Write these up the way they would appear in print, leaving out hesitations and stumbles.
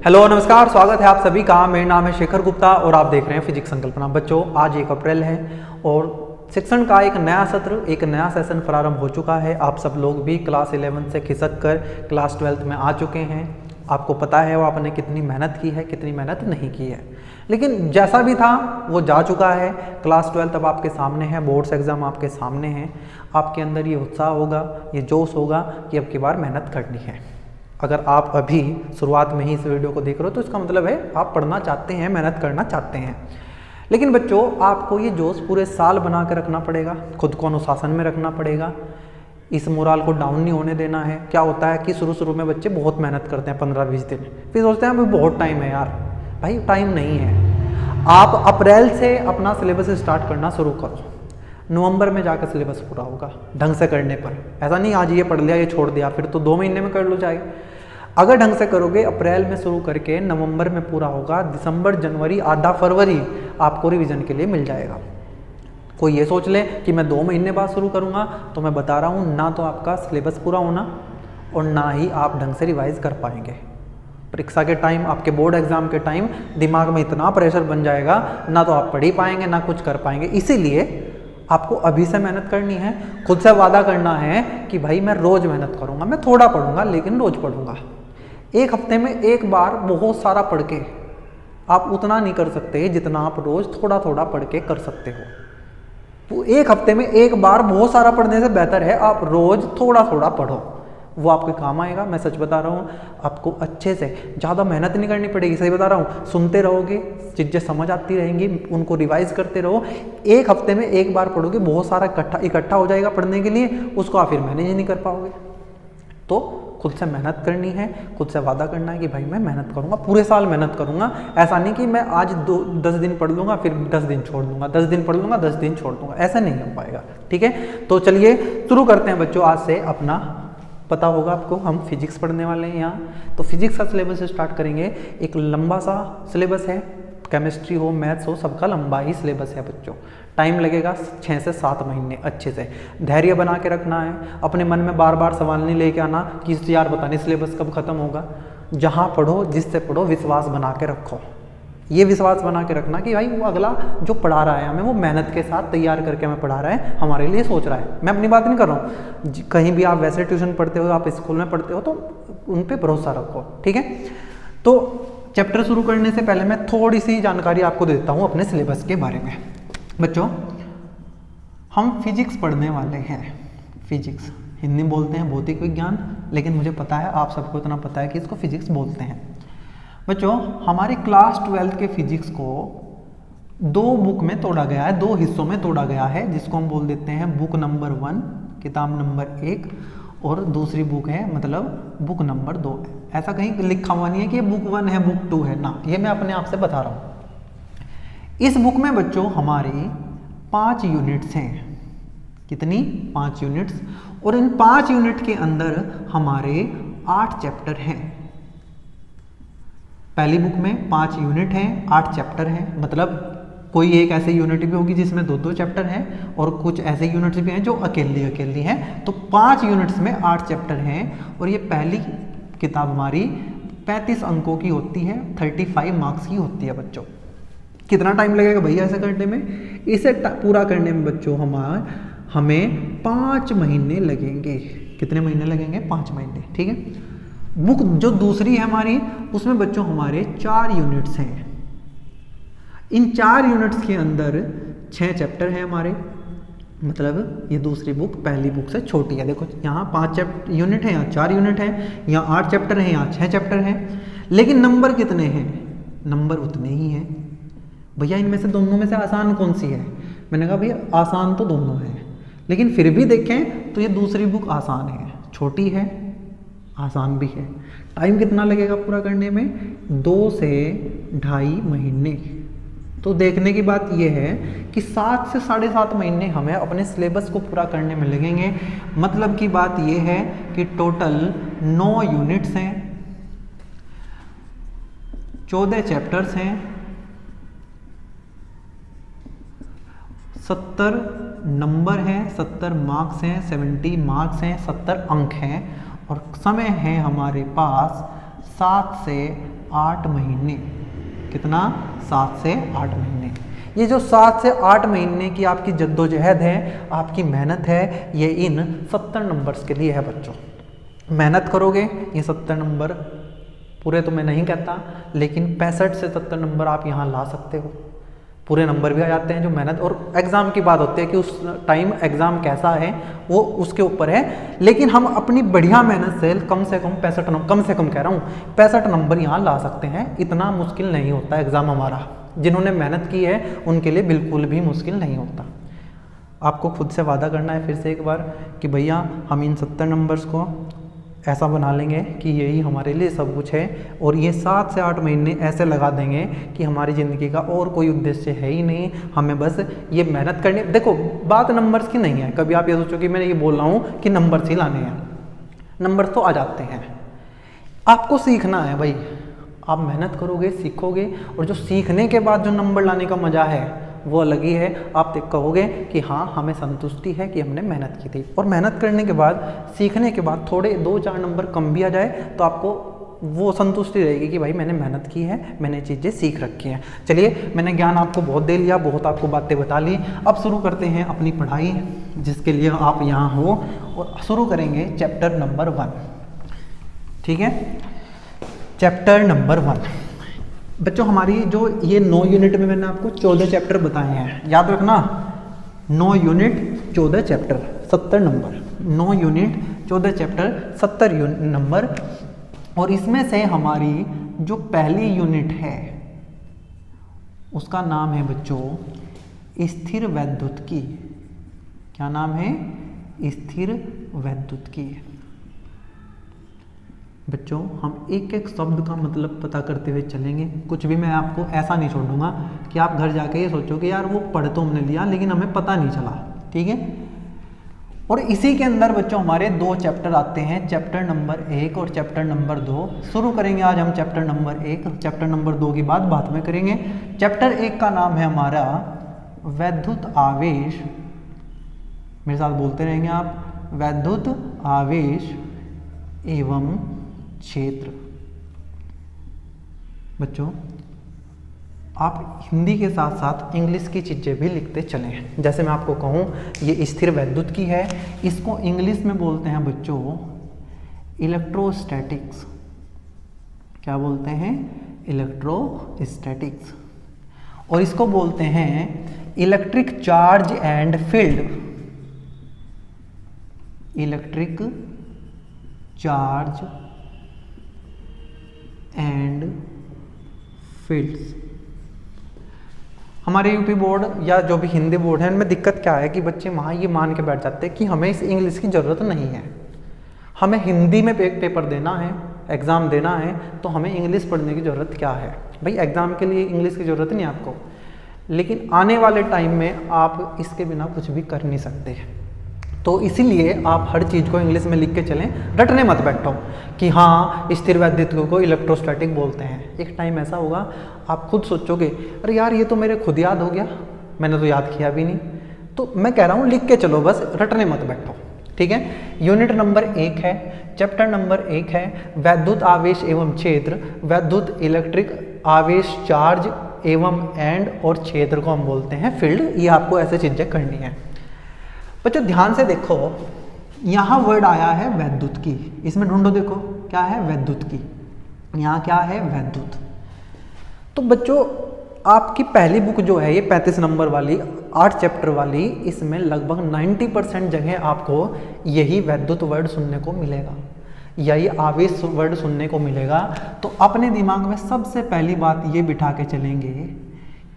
Hello नमस्कार, स्वागत है आप सभी का। मेरा नाम है शेखर गुप्ता और आप देख रहे हैं फिजिक्स संकल्पना। बच्चों, आज 1 अप्रैल है और शिक्षण का एक नया सत्र, एक नया सेशन प्रारंभ हो चुका है। आप सब लोग भी क्लास 11 से खिसक कर क्लास 12 में आ चुके हैं। आपको पता है वो आपने कितनी मेहनत की है, कितनी मेहनत नहीं की है, लेकिन जैसा भी था वो जा चुका है। क्लास 12 अब आपके सामने है, बोर्ड्स एग्जाम आपके सामने हैं। आपके अंदर ये उत्साह होगा, ये जोश होगा कि अब की बार मेहनत करनी है। अगर आप अभी शुरुआत में ही इस वीडियो को देख रहे हो तो इसका मतलब है आप पढ़ना चाहते हैं, मेहनत करना चाहते हैं। लेकिन बच्चों, आपको ये जोश पूरे साल बना के रखना पड़ेगा, खुद को अनुशासन में रखना पड़ेगा। इस मोराल को डाउन नहीं होने देना है। क्या होता है कि शुरू में बच्चे बहुत मेहनत करते हैं 15-20 दिन, फिर सोचते हैं अभी बहुत टाइम है यार। भाई टाइम नहीं है। आप अप्रैल से अपना सिलेबस स्टार्ट करना शुरू करो, नवंबर में जाकर सिलेबस पूरा होगा ढंग से करने पर। ऐसा नहीं आज ये पढ़ लिया ये छोड़ दिया फिर तो 2 महीने में कर लो जाए। अगर ढंग से करोगे अप्रैल में शुरू करके नवंबर में पूरा होगा, दिसंबर जनवरी आधा फरवरी आपको रिवीजन के लिए मिल जाएगा। कोई ये सोच ले कि मैं 2 महीने बाद शुरू करूँगा, तो मैं बता रहा हूँ ना तो आपका सिलेबस पूरा होना और ना ही आप ढंग से रिवाइज कर पाएंगे। परीक्षा के टाइम, आपके बोर्ड एग्जाम के टाइम दिमाग में इतना प्रेशर बन जाएगा, ना तो आप पढ़ ही पाएंगे ना कुछ कर पाएंगे। इसीलिए आपको अभी से मेहनत करनी है। खुद से वादा करना है कि भाई मैं रोज़ मेहनत करूँगा, मैं थोड़ा पढ़ूंगा लेकिन रोज़ पढ़ूंगा। एक हफ्ते में एक बार बहुत सारा पढ़ के आप उतना नहीं कर सकते जितना आप रोज़ थोड़ा थोड़ा पढ़ के कर सकते हो। तो एक हफ्ते में एक बार बहुत सारा पढ़ने से बेहतर है आप रोज़ थोड़ा थोड़ा पढ़ो, वो आपके काम आएगा। मैं सच बता रहा हूँ, आपको अच्छे से ज़्यादा मेहनत नहीं करनी पड़ेगी। सही बता रहा हूँ, सुनते रहोगे, चीज़ें समझ आती रहेंगी, उनको रिवाइज करते रहो। एक हफ्ते में एक बार पढ़ोगे, बहुत सारा इकट्ठा हो जाएगा पढ़ने के लिए, उसको आप फिर मैनेज नहीं कर पाओगे। तो खुद से मेहनत करनी है, खुद से वादा करना है कि भाई मैं मेहनत करूँगा, पूरे साल मेहनत करूँगा। ऐसा नहीं कि मैं आज 10 दिन पढ़ लूँगा फिर 10 दिन छोड़ दूँगा, 10 दिन पढ़ लूँगा 10 दिन छोड़ दूँगा, ऐसा नहीं हो पाएगा। ठीक है, तो चलिए शुरू करते हैं बच्चों। आज से अपना पता होगा आपको, हम फिजिक्स पढ़ने वाले हैं यहाँ। तो फिजिक्स का सिलेबस स्टार्ट करेंगे। एक लंबा सा सिलेबस है, केमिस्ट्री हो मैथ्स हो सबका लंबा ही सिलेबस है बच्चों। टाइम लगेगा 6 से 7 महीने। अच्छे से धैर्य बना के रखना है। अपने मन में बार बार सवाल नहीं लेके आना कि यार पता नहीं सिलेबस कब खत्म होगा। जहाँ पढ़ो, जिससे पढ़ो, विश्वास बना के रखो। ये विश्वास बना के रखना कि भाई वो अगला जो पढ़ा रहा है हमें, वो मेहनत के साथ तैयार करके हमें पढ़ा रहा है, हमारे लिए सोच रहा है। मैं अपनी बात नहीं कर रहा हूँ, कहीं भी आप वैसे ट्यूशन पढ़ते हो, आप स्कूल में पढ़ते हो, तो उन पे भरोसा रखो। ठीक है, तो चैप्टर शुरू करने से पहले मैं थोड़ी सी जानकारी आपको देता हूँ अपने सिलेबस के बारे में। बच्चों, हम फिजिक्स पढ़ने वाले हैं। फिजिक्स हिंदी में बोलते हैं भौतिक विज्ञान, लेकिन मुझे पता है आप सबको इतना पता है कि इसको फिजिक्स बोलते हैं। बच्चों, हमारी क्लास 12 के फिजिक्स को 2 बुक में तोड़ा गया है, 2 हिस्सों में तोड़ा गया है, जिसको हम बोल देते हैं बुक नंबर 1, किताब नंबर 1, और दूसरी बुक है मतलब बुक नंबर 2। ऐसा कहीं लिखा हुआ नहीं है कि ये बुक 1 है बुक 2 है ना, ये मैं अपने आप से बता रहा हूँ। इस बुक में बच्चों हमारी 5 यूनिट्स हैं। कितनी? 5 यूनिट्स। और इन 5 यूनिट के अंदर हमारे 8 चैप्टर हैं। पहली बुक में 5 यूनिट हैं, 8 चैप्टर हैं। मतलब कोई एक ऐसी यूनिट भी होगी जिसमें 2-2 चैप्टर हैं, और कुछ ऐसे यूनिट्स भी हैं जो अकेली हैं। तो 5 यूनिट्स में 8 चैप्टर हैं। और ये पहली किताब हमारी 35 अंकों की होती है, 35 मार्क्स की होती है बच्चों। कितना टाइम लगेगा भैया ऐसे करने में? इसे पूरा करने में बच्चों हमें 5 महीने लगेंगे। कितने महीने लगेंगे? 5 महीने। ठीक है, बुक जो दूसरी है हमारी, उसमें बच्चों हमारे 4 यूनिट्स हैं। इन 4 यूनिट्स के अंदर 6 चैप्टर हैं हमारे। मतलब ये दूसरी बुक पहली बुक से छोटी है। देखो यहाँ 5 यूनिट है, यहाँ 4 यूनिट है, यहाँ 8 चैप्टर है, यहाँ 6 चैप्टर हैं। लेकिन नंबर कितने हैं? नंबर उतने ही हैं। भैया इनमें से दोनों में से आसान कौन सी है? मैंने कहा भैया आसान तो दोनों है, लेकिन फिर भी देखें तो ये दूसरी बुक आसान है, छोटी है, आसान भी है। टाइम कितना लगेगा पूरा करने में? 2 से 2.5 महीने। तो देखने की बात यह है कि 7 से 7.5 महीने हमें अपने सिलेबस को पूरा करने में लगेंगे। मतलब की बात यह है कि टोटल 9 यूनिट्स हैं, 14 चैप्टर्स हैं, 70 नंबर हैं, 70 मार्क्स हैं, 70 मार्क्स हैं, 70 अंक हैं। और समय है हमारे पास 7 से 8 महीने। कितना? 7 से 8 महीने। ये जो 7 से 8 महीने की आपकी जद्दोजहद है, आपकी मेहनत है, ये इन 70 नंबर्स के लिए है बच्चों। मेहनत करोगे ये 70 नंबर, पूरे तो मैं नहीं कहता, लेकिन 65 से 70 नंबर आप यहाँ ला सकते हो। पूरे नंबर भी आ जाते हैं जो मेहनत, और एग्ज़ाम की बात होती है कि उस टाइम एग्ज़ाम कैसा है वो उसके ऊपर है। लेकिन हम अपनी बढ़िया मेहनत से कम 65 नंबर, कम से कम कह रहा हूँ 65 नंबर यहाँ ला सकते हैं। इतना मुश्किल नहीं होता एग्ज़ाम हमारा। जिन्होंने मेहनत की है उनके लिए बिल्कुल भी मुश्किल नहीं होता। आपको खुद से वादा करना है फिर से एक बार कि भैया हम इन 70 नंबर्स को ऐसा बना लेंगे कि यही हमारे लिए सब कुछ है, और ये 7 से 8 महीने ऐसे लगा देंगे कि हमारी ज़िंदगी का और कोई उद्देश्य है ही नहीं, हमें बस ये मेहनत करनी। देखो बात नंबर्स की नहीं है, कभी आप ये सोचो कि मैं ये बोल रहा हूँ कि नंबर्स ही लाने हैं, नंबर्स तो आ जाते हैं। आपको सीखना है भाई, आप मेहनत करोगे, सीखोगे, और जो सीखने के बाद जो नंबर लाने का मज़ा है वो अलग ही है। आप कहोगे कि हाँ हमें संतुष्टि है कि हमने मेहनत की थी। और मेहनत करने के बाद, सीखने के बाद थोड़े 2-4 नंबर कम भी आ जाए तो आपको वो संतुष्टि रहेगी कि भाई मैंने मेहनत की है, मैंने चीज़ें सीख रखी हैं। चलिए, मैंने ज्ञान आपको बहुत दे लिया, बहुत आपको बातें बता ली। अब शुरू करते हैं अपनी पढ़ाई जिसके लिए आप यहाँ हो, और शुरू करेंगे चैप्टर नंबर 1। ठीक है, चैप्टर नंबर 1 बच्चों, हमारी जो ये 9 यूनिट में मैंने आपको 14 चैप्टर बताए हैं, याद रखना। 9 unit 14 chapter 70 number, 9 unit 14 chapter 70 number. और इसमें से हमारी जो पहली यूनिट है उसका नाम है बच्चों स्थिर वैद्युतिकी। क्या नाम है? स्थिर वैद्युतिकी। बच्चों हम एक एक शब्द का मतलब पता करते हुए चलेंगे, कुछ भी मैं आपको ऐसा नहीं छोड़ूंगा कि आप घर जाके ये सोचो कि यार वो पढ़ तो हमने लिया लेकिन हमें पता नहीं चला। ठीक है, और इसी के अंदर बच्चों हमारे 2 चैप्टर आते हैं, चैप्टर नंबर 1 और चैप्टर नंबर 2। शुरू करेंगे आज हम चैप्टर नंबर 1, चैप्टर नंबर 2 की बात बाद में करेंगे। चैप्टर 1 का नाम है हमारा वैद्युत आवेश। मेरे साथ बोलते रहेंगे आप, वैद्युत आवेश एवं क्षेत्र। बच्चों आप हिंदी के साथ साथ इंग्लिश की चीज़ें भी लिखते चलें। जैसे मैं आपको कहूँ ये स्थिर वैद्युतिकी है, इसको इंग्लिश में बोलते हैं बच्चों इलेक्ट्रोस्टैटिक्स। क्या बोलते हैं? इलेक्ट्रोस्टैटिक्स। और इसको बोलते हैं electric charge and field. Electric charge and fields. हमारे यूपी बोर्ड या जो भी हिंदी बोर्ड है इनमें दिक्कत क्या है कि बच्चे वहाँ ये मान के बैठ जाते हैं कि हमें इस इंग्लिश की ज़रूरत नहीं है, हमें हिंदी में पेपर देना है, एग्ज़ाम देना है, तो हमें इंग्लिश पढ़ने की ज़रूरत क्या है। भाई एग्ज़ाम के लिए इंग्लिश की ज़रूरत नहीं आपको, लेकिन आने वाले टाइम में आप इसके बिना कुछ भी कर नहीं सकते। तो इसीलिए आप हर चीज़ को इंग्लिश में लिख के चलें, रटने मत बैठो कि हाँ स्थिर वैद्युतिकी को इलेक्ट्रोस्टैटिक बोलते हैं। एक टाइम ऐसा होगा आप खुद सोचोगे अरे यार ये तो मेरे खुद याद हो गया, मैंने तो याद किया भी नहीं। तो मैं कह रहा हूँ लिख के चलो, बस रटने मत बैठो। ठीक है, यूनिट नंबर 1 है, चैप्टर नंबर 1 है वैद्युत आवेश एवं क्षेत्र। वैद्युत इलेक्ट्रिक आवेश चार्ज एवं एंड, और क्षेत्र को हम बोलते हैं फील्ड। ये आपको ऐसे चीज़ें करनी है। बच्चों ध्यान से देखो, यहाँ वर्ड आया है वैद्युतिकी, इसमें ढूंढो देखो क्या है? वैद्युतिकी। यहाँ क्या है? वैद्युत। तो बच्चों आपकी पहली बुक जो है ये 35 नंबर वाली 8 चैप्टर वाली, इसमें लगभग 90% जगह आपको यही वैद्युत वर्ड सुनने को मिलेगा या ये आवेश वर्ड सुनने को मिलेगा। तो अपने दिमाग में सबसे पहली बात ये बिठा के चलेंगे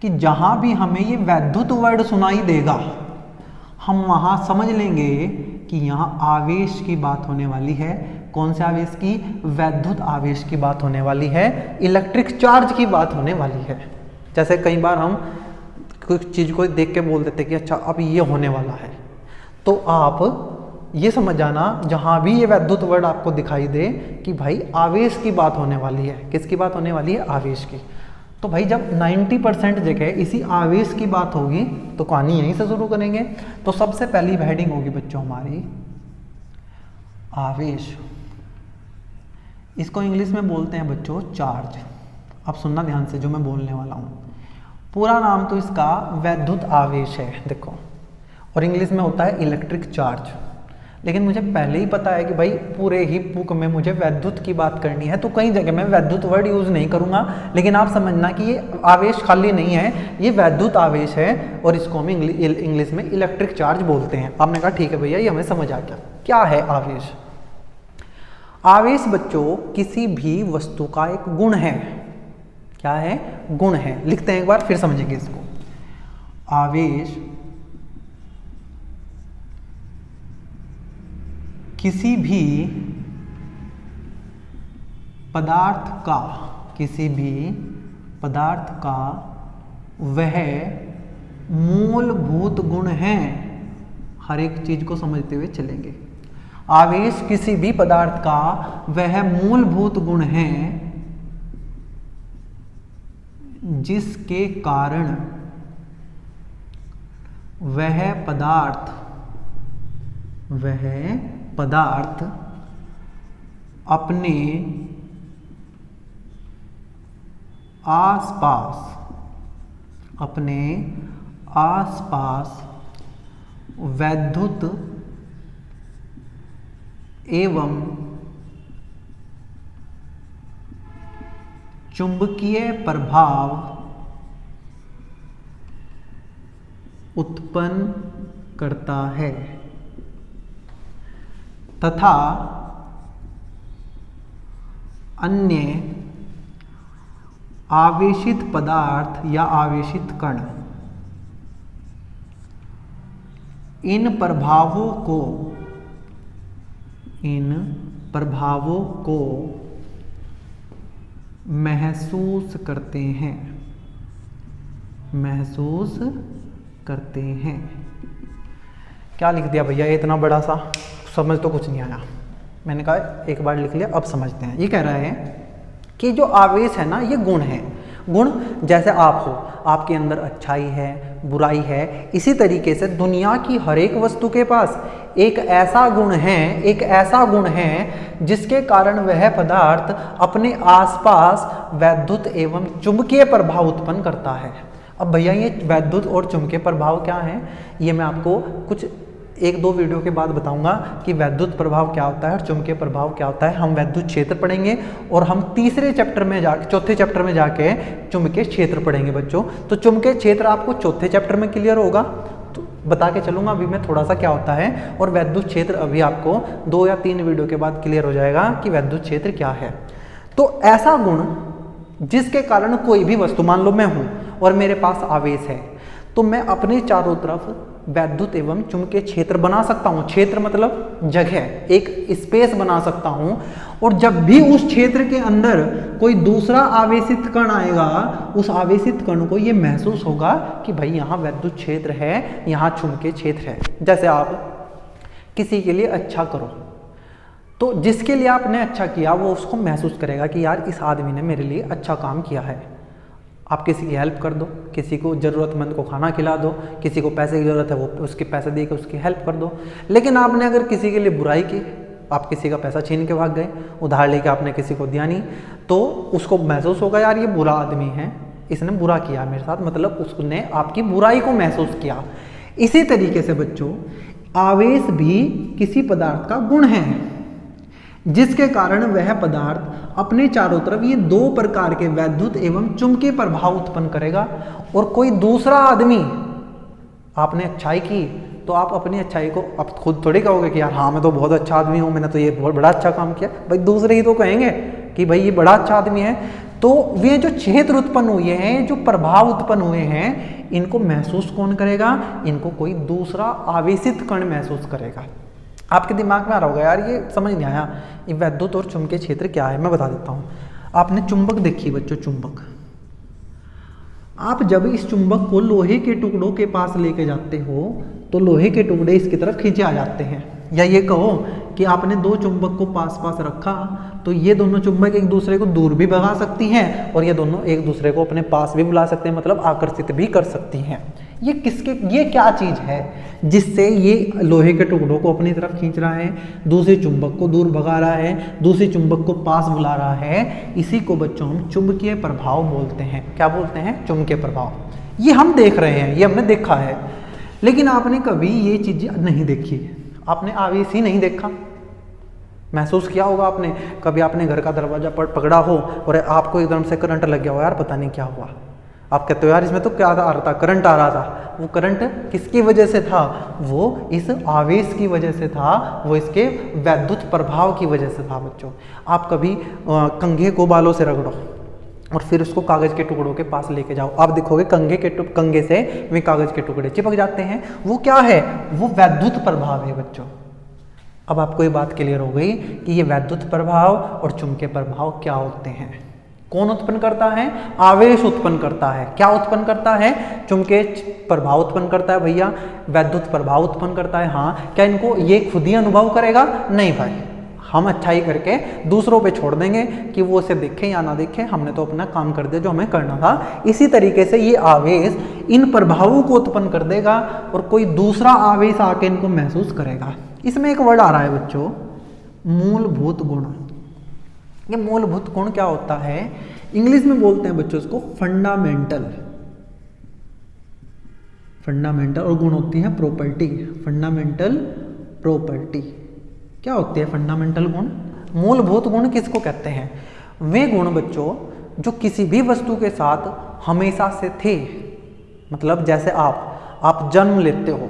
कि जहाँ भी हमें ये वैद्युत वर्ड सुनाई देगा हम वहाँ समझ लेंगे कि यहाँ आवेश की बात होने वाली है। कौन से आवेश की? वैद्युत आवेश की बात होने वाली है, इलेक्ट्रिक चार्ज की बात होने वाली है। जैसे कई बार हम कुछ चीज़ को देख के बोल देते कि अच्छा अब ये होने वाला है, तो आप ये समझ जाना जहाँ भी ये वैद्युत वर्ड आपको दिखाई दे कि भाई आवेश की बात होने वाली है। किसकी बात होने वाली है? आवेश की। तो भाई जब 90% जगह इसी आवेश की बात होगी तो कहानी यहीं से शुरू करेंगे। तो सबसे पहली हेडिंग होगी बच्चों हमारी आवेश। इसको इंग्लिश में बोलते हैं बच्चों चार्ज। अब सुनना ध्यान से जो मैं बोलने वाला हूँ। पूरा नाम तो इसका वैद्युत आवेश है, देखो, और इंग्लिश में होता है इलेक्ट्रिक चार्ज। लेकिन मुझे पहले ही पता है कि भाई पूरे ही बुक में मुझे वैद्युत की बात करनी है, तो कई जगह मैं वैद्युत वर्ड यूज़ नहीं करूँगा। लेकिन आप समझना कि ये आवेश खाली नहीं है, ये वैद्युत आवेश है और इसको हम इंग्लिश में इलेक्ट्रिक चार्ज बोलते हैं। आपने कहा ठीक है भैया, ये हमें समझ आ गया। क्या है आवेश? आवेश बच्चों किसी भी वस्तु का एक गुण है। क्या है? गुण है। लिखते हैं एक बार, फिर समझेंगे इसको। आवेश किसी भी पदार्थ का, किसी भी पदार्थ का वह मूलभूत गुण है। हर एक चीज को समझते हुए चलेंगे। आवेश किसी भी पदार्थ का वह मूलभूत गुण है जिसके कारण वह पदार्थ अपने आसपास वैद्युत एवं चुंबकीय प्रभाव उत्पन्न करता है तथा अन्य आवेशित पदार्थ या आवेशित कण इन प्रभावों को महसूस करते हैं। क्या लिख दिया भैया, इतना बड़ा सा, समझ तो कुछ नहीं आया। मैंने कहा एक बार लिख लिया, अब समझते हैं। ये कह रहा है कि जो आवेश है ना, ये गुण है। गुण जैसे आप हो, आपके अंदर अच्छाई है, बुराई है, इसी तरीके से दुनिया की हर एक वस्तु के पास एक ऐसा गुण है जिसके कारण वह पदार्थ अपने आसपास वैद्युत एवं चुंबकीय प्रभाव उत्पन्न करता है। अब भैया ये वैद्युत और चुंबकीय प्रभाव क्या है, ये मैं आपको कुछ 1-2 वीडियो के बाद बताऊंगा कि वैद्युत प्रभाव क्या होता है और चुंबकीय प्रभाव क्या होता है। हम वैद्युत क्षेत्र पढ़ेंगे और हम चौथे चैप्टर में जाके चुंबकीय क्षेत्र पढ़ेंगे बच्चों। तो चुंबकीय क्षेत्र आपको चौथे चैप्टर में क्लियर होगा, तो बता के चलूंगा अभी मैं थोड़ा सा क्या होता है। और वैद्युत क्षेत्र अभी आपको 2 या 3 वीडियो के बाद क्लियर हो जाएगा कि वैद्युत क्षेत्र क्या है। तो ऐसा गुण जिसके कारण कोई भी वस्तु, मान लो मैं हूं और मेरे पास आवेश है, तो मैं अपने चारों तरफ वैद्युत एवं चुंबकीय क्षेत्र बना सकता हूं। क्षेत्र मतलब जगह, एक स्पेस बना सकता हूं। और जब भी उस क्षेत्र के अंदर कोई दूसरा आवेशित कण आएगा, उस आवेशित कण को यह महसूस होगा कि भाई यहाँ वैद्युत क्षेत्र है, यहाँ चुंबकीय क्षेत्र है। जैसे आप किसी के लिए अच्छा करो, तो जिसके लिए आपने अच्छा किया वो उसको महसूस करेगा कि यार इस आदमी ने मेरे लिए अच्छा काम किया है। आप किसी की हेल्प कर दो, किसी को ज़रूरतमंद को खाना खिला दो, किसी को पैसे की ज़रूरत है वो उसके पैसे दे के उसकी हेल्प कर दो। लेकिन आपने अगर किसी के लिए बुराई की, आप किसी का पैसा छीन के भाग गए, उधार लेके आपने किसी को दिया नहीं, तो उसको महसूस होगा यार ये बुरा आदमी है, इसने बुरा किया मेरे साथ, मतलब उसने आपकी बुराई को महसूस किया। इसी तरीके से बच्चों आवेश भी किसी पदार्थ का गुण है जिसके कारण वह पदार्थ अपने चारों तरफ ये 2 प्रकार के वैद्युत एवं चुंबकीय प्रभाव उत्पन्न करेगा। और कोई दूसरा आदमी, आपने अच्छाई की तो आप अपनी अच्छाई को अब खुद थोड़ी कहोगे कि यार हाँ मैं तो बहुत अच्छा आदमी हूँ, मैंने तो ये बहुत बड़ा अच्छा काम किया। भाई दूसरे ही तो कहेंगे कि भाई ये बड़ा अच्छा आदमी है। तो वे जो क्षेत्र उत्पन्न हुए हैं, जो प्रभाव उत्पन्न हुए हैं, इनको महसूस कौन करेगा? इनको कोई दूसरा आवेशित कण महसूस करेगा। आपके दिमाग में आ रहा होगा यार ये समझ नहीं आया, ये वैद्युत और चुंबकीय क्षेत्र क्या है। मैं बता देता हूँ। आपने चुंबक देखी बच्चों, चुंबक, आप जब इस चुंबक को लोहे के टुकड़ों के पास लेके जाते हो तो लोहे के टुकड़े इसकी तरफ खींचे आ जाते हैं। या ये कहो कि आपने 2 चुंबक को पास पास रखा तो ये दोनों चुंबक एक दूसरे को दूर भी भगा सकती हैं और ये दोनों एक दूसरे को अपने पास भी बुला सकते हैं, मतलब आकर्षित भी कर सकती हैं। ये क्या चीज़ है जिससे ये लोहे के टुकड़ों को अपनी तरफ खींच रहा है, दूसरे चुंबक को दूर भगा रहा है, दूसरे चुंबक को पास बुला रहा है। इसी को बच्चों हम चुंबकीय प्रभाव बोलते हैं। क्या बोलते हैं? चुंबकीय प्रभाव। ये हम देख रहे हैं, ये हमने देखा है, लेकिन आपने कभी ये चीज़ें नहीं देखी। आपने आवेश ही नहीं देखा, महसूस किया होगा आपने। कभी आपने घर का दरवाजा पकड़ा हो और आपको एकदम से करंट लग गया हो, यार पता नहीं क्या हुआ। आप कहते हो यार इसमें तो क्या आ रहा था, करंट आ रहा था। वो करंट किसकी वजह से था? वो इस आवेश की वजह से था, वो इसके वैद्युत प्रभाव की वजह से था। बच्चों, आप कभी कंघे को बालों से रगड़ो और फिर उसको कागज़ के टुकड़ों के पास लेके जाओ, आप देखोगे कंघे से वे कागज़ के टुकड़े चिपक जाते हैं। वो क्या है? वो वैद्युत प्रभाव है बच्चों। अब आपको ये बात क्लियर हो गई कि ये वैद्युत प्रभाव और चुंबकीय प्रभाव क्या होते हैं। कौन उत्पन्न करता है? आवेश उत्पन्न करता है। क्या उत्पन्न करता है? चुंबकीय प्रभाव उत्पन्न करता है भैया, वैद्युत प्रभाव उत्पन्न करता है। हाँ, क्या इनको ये खुद ही अनुभव करेगा? नहीं भाई, हम अच्छाई करके दूसरों पे छोड़ देंगे कि वो इसे देखें या ना देखें, हमने तो अपना काम कर दिया जो हमें करना था। इसी तरीके से ये आवेश इन प्रभावों को उत्पन्न कर देगा और कोई दूसरा आवेश आके इनको महसूस करेगा। इसमें एक वर्ड आ रहा है बच्चों, मूलभूत गुण। ये मूलभूत गुण क्या होता है? इंग्लिश में बोलते हैं बच्चों इसको फंडामेंटल। फंडामेंटल और गुण होती है प्रॉपर्टी। फंडामेंटल प्रॉपर्टी क्या होती है? फंडामेंटल गुण। मूलभूत गुण किसको कहते हैं? वे गुण बच्चों जो किसी भी वस्तु के साथ हमेशा से थे। मतलब जैसे आप जन्म लेते हो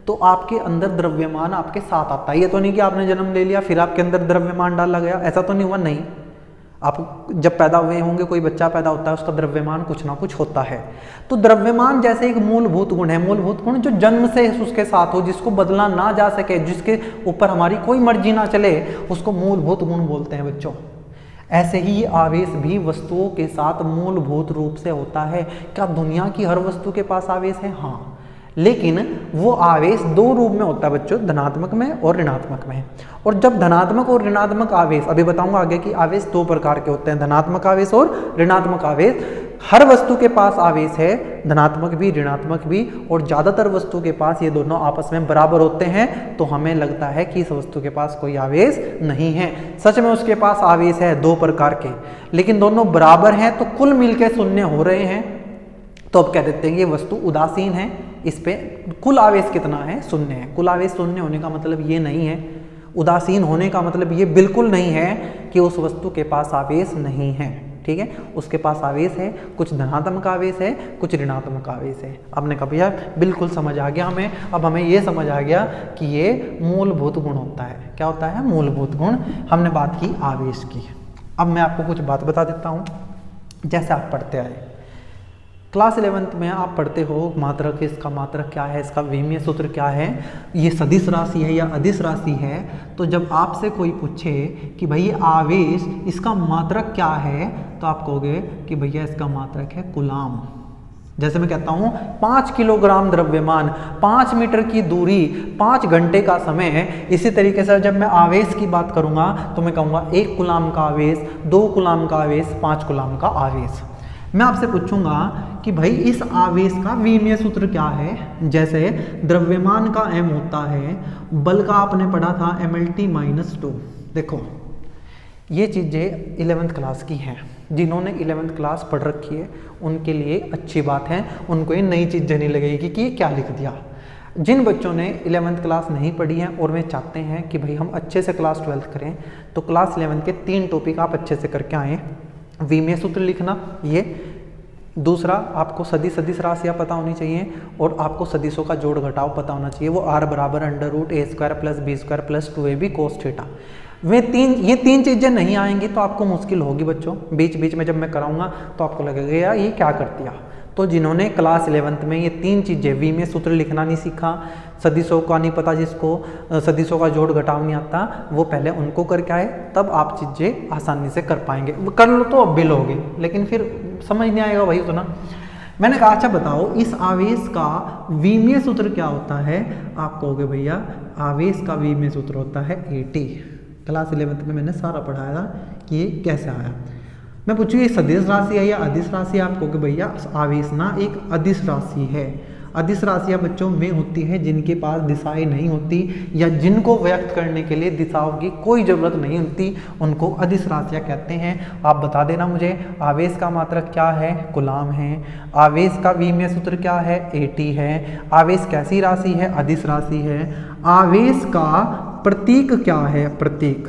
तो आपके अंदर द्रव्यमान आपके साथ आता है। ये तो नहीं कि आपने जन्म ले लिया फिर आपके अंदर द्रव्यमान डाला गया, ऐसा तो नहीं हुआ। नहीं, आप जब पैदा हुए होंगे, कोई बच्चा पैदा होता है, उसका द्रव्यमान कुछ ना कुछ होता है। तो द्रव्यमान जैसे एक मूलभूत गुण है। मूलभूत गुण जो जन्म से उसके साथ हो, जिसको बदला ना जा सके, जिसके ऊपर हमारी कोई मर्जी ना चले, उसको मूलभूत गुण बोलते हैं बच्चों। ऐसे ही ये आवेश भी वस्तुओं के साथ मूलभूत रूप से होता है। क्या दुनिया की हर वस्तु के पास आवेश है? हाँ, लेकिन वो आवेश दो रूप में होता है बच्चों, धनात्मक में और ऋणात्मक में। और जब धनात्मक और ऋणात्मक आवेश, अभी बताऊंगा आगे कि आवेश दो प्रकार के होते हैं, धनात्मक आवेश और ऋणात्मक आवेश। हर वस्तु के पास आवेश है, धनात्मक भी ऋणात्मक भी, और ज़्यादातर वस्तु के पास ये दोनों आपस में बराबर होते हैं। तो हमें लगता है कि इस वस्तु के पास कोई आवेश नहीं है। सच में उसके पास आवेश है दो प्रकार के, लेकिन दोनों बराबर हैं, तो कुल मिलकर शून्य हो रहे हैं। तो अब कह देते हैं ये वस्तु उदासीन है, इस पे कुल आवेश कितना है? शून्य है। कुल आवेश शून्य होने का मतलब ये नहीं है, उदासीन होने का मतलब ये बिल्कुल नहीं है कि उस वस्तु के पास आवेश नहीं है। ठीक है, उसके पास आवेश है, कुछ धनात्मक आवेश है, कुछ ऋणात्मक आवेश है। आपने कहा भैया बिल्कुल समझ आ गया हमें। अब हमें ये समझ आ गया कि ये मूलभूत गुण होता है। क्या होता है? मूलभूत गुण। हमने बात की आवेश की। अब मैं आपको कुछ बात बता देता हूँ। जैसे आप पढ़ते आए, क्लास 11th में आप पढ़ते हो मात्रक, इसका मात्रक क्या है, इसका विमीय सूत्र क्या है, ये सदिश राशि है या अदिश राशि है। तो जब आपसे कोई पूछे कि भाई ये आवेश, इसका मात्रक क्या है, तो आप कहोगे कि भैया इसका मात्रक है कूलाम। जैसे मैं कहता हूँ 5 किलोग्राम द्रव्यमान, 5 मीटर की दूरी, 5 घंटे का समय। इसी तरीके से जब मैं आवेश की बात करूँगा तो मैं कहूँगा 1 कूलाम का आवेश, 2 कूलाम का आवेश, 5 कूलाम का आवेश। मैं आपसे पूछूंगा कि भाई इस आवेश का विमीय सूत्र क्या है। जैसे द्रव्यमान का m होता है, बल का आपने पढ़ा था mLT-2। देखो ये चीज़ें 11th क्लास की हैं। जिन्होंने 11th क्लास पढ़ रखी है उनके लिए अच्छी बात है, उनको ये नई चीज़ें नहीं लगेगी कि ये क्या लिख दिया। जिन बच्चों ने 11th क्लास नहीं पढ़ी है और वे चाहते हैं कि भाई हम अच्छे से क्लास 12th करें, तो क्लास 11th के 3 टॉपिक आप अच्छे से करके आएँ। विमीय सूत्र लिखना, ये दूसरा आपको सदिश राशियाँ पता होनी चाहिए, और आपको सदिशों का जोड़ घटाव पता होना चाहिए। वो r बराबर √a² + b² + 2ab cos θ। ये तीन चीज़ें नहीं आएंगी तो आपको मुश्किल होगी बच्चों। बीच बीच में जब मैं कराऊंगा तो आपको लगेगा यार ये क्या कर दिया। तो जिन्होंने क्लास 11th में ये 3 चीज़ें, विमीय सूत्र लिखना नहीं सीखा, सदिशों का नहीं पता, जिसको सदिशों का जोड़ घटाव नहीं आता, वो पहले उनको करके आए, तब आप चीज़ें आसानी से कर पाएंगे। कर लो तो अब भी लोगे, लेकिन फिर समझ नहीं आएगा वही तो ना। मैंने कहा अच्छा बताओ इस आवेश का विमीय सूत्र क्या होता है। आप कहोगे भैया आवेश का विमीय सूत्र होता है AT। क्लास 11th में मैंने सारा पढ़ाया था कि ये कैसे आया। मैं पूछूँ ये सदिश राशि है या अदिश राशि है, आप कहोगे भैया आवेश ना एक अदिश राशि है। अदिश राशियाँ बच्चों में होती है जिनके पास दिशाएं नहीं होती या जिनको व्यक्त करने के लिए दिशाओं की कोई ज़रूरत नहीं होती, उनको अदिश राशियाँ कहते हैं। आप बता देना मुझे, आवेश का मात्रक क्या है? कूलाम है। आवेश का विमीय सूत्र क्या है? AT है। आवेश कैसी राशि है? अदिश राशि है। आवेश का प्रतीक क्या है? प्रतीक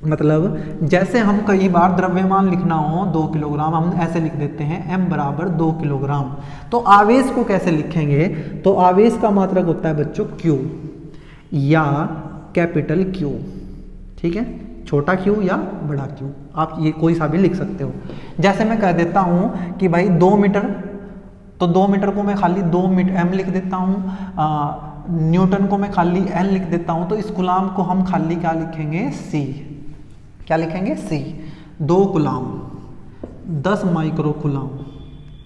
मतलब जैसे हम कई बार द्रव्यमान लिखना हो 2 किलोग्राम, हम ऐसे लिख देते हैं m बराबर 2 किलोग्राम। तो आवेश को कैसे लिखेंगे? तो आवेश का मात्रक होता है बच्चों Q या कैपिटल Q, ठीक है, छोटा Q या बड़ा Q, आप ये कोई सा भी लिख सकते हो। जैसे मैं कह देता हूँ कि भाई 2 मीटर, तो 2 मीटर को मैं खाली 2 मीटर m लिख देता हूँ, न्यूटन को मैं खाली N लिख देता हूँ, तो इस कूलाम को हम खाली क्या लिखेंगे? C। क्या लिखेंगे? C। 2 कूलाम 10 माइक्रो कूलाम,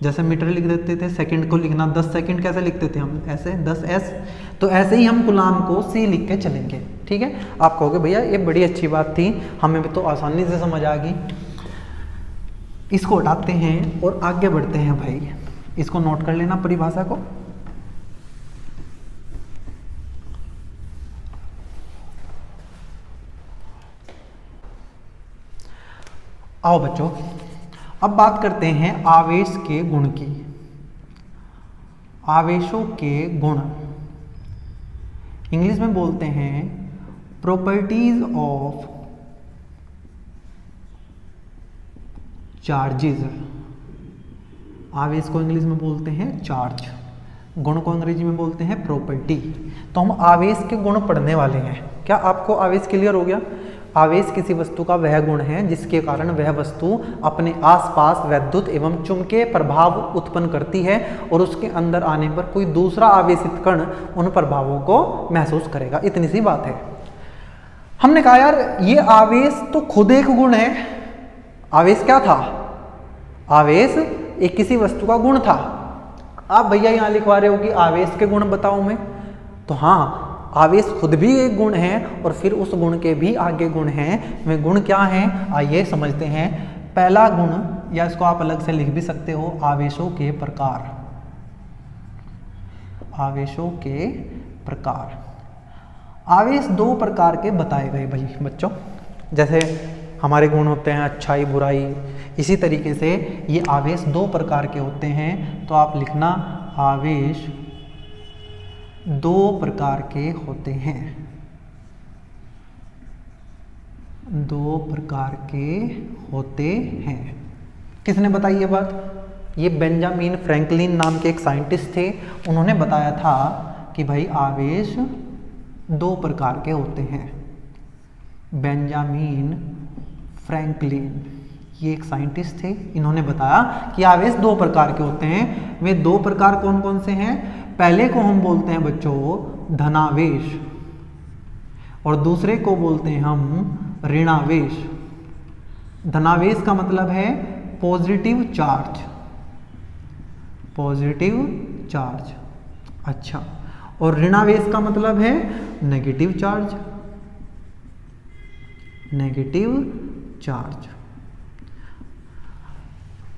जैसे मीटर लिख देते थे, सेकंड को लिखना 10 सेकंड कैसे लिखते थे हम? ऐसे 10s। तो ऐसे ही हम कूलाम को C लिख के चलेंगे, ठीक है। आप कहोगे भैया ये बड़ी अच्छी बात थी, हमें भी तो आसानी से समझ आ गई। इसको हटाते हैं और आगे बढ़ते हैं भाई, इसको नोट कर लेना परिभाषा को। आओ बच्चों, अब बात करते हैं आवेश के गुण की। आवेशों के गुण इंग्लिश में बोलते हैं प्रॉपर्टीज ऑफ चार्जेस। आवेश को इंग्लिश में बोलते हैं चार्ज, गुण को अंग्रेजी में बोलते हैं प्रॉपर्टी। तो हम आवेश के गुण पढ़ने वाले हैं। क्या आपको आवेश क्लियर हो गया? आवेश किसी वस्तु का वह गुण है जिसके कारण वह वस्तु अपने आसपास वैद्युत एवं चुंबकीय प्रभाव उत्पन्न करती है और उसके अंदर आने पर कोई दूसरा आवेशित कण उन प्रभावों को महसूस करेगा। इतनी सी बात है। हमने कहा यार ये आवेश तो खुद एक गुण है। आवेश क्या था? आवेश एक किसी वस्तु का गुण था। आप भैया यहाँ लिखवा रहे हो कि आवेश के गुण बताओ मैं, तो हाँ, आवेश खुद भी एक गुण है और फिर उस गुण के भी आगे गुण हैं। वे गुण क्या हैं आइए समझते हैं। पहला गुण, या इसको आप अलग से लिख भी सकते हो, आवेशों के प्रकार। आवेशों के प्रकार। आवेश 2 प्रकार के बताए गए भाई बच्चों। जैसे हमारे गुण होते हैं अच्छाई बुराई, इसी तरीके से ये आवेश 2 प्रकार के होते हैं। तो आप लिखना आवेश 2 प्रकार के होते हैं। 2 प्रकार के होते हैं। किसने बताई ये बात? ये बेंजामिन फ्रैंकलिन नाम के एक साइंटिस्ट थे। उन्होंने बताया था कि भाई आवेश 2 प्रकार के होते हैं। बेंजामिन फ्रैंकलिन ये एक साइंटिस्ट थे, इन्होंने बताया कि आवेश 2 प्रकार के होते हैं। वे 2 प्रकार कौन कौन से हैं? पहले को हम बोलते हैं बच्चों धनावेश और दूसरे को बोलते हैं हम ऋणावेश। धनावेश का मतलब है पॉजिटिव चार्ज, पॉजिटिव चार्ज। अच्छा, और ऋणावेश का मतलब है नेगेटिव चार्ज, नेगेटिव चार्ज।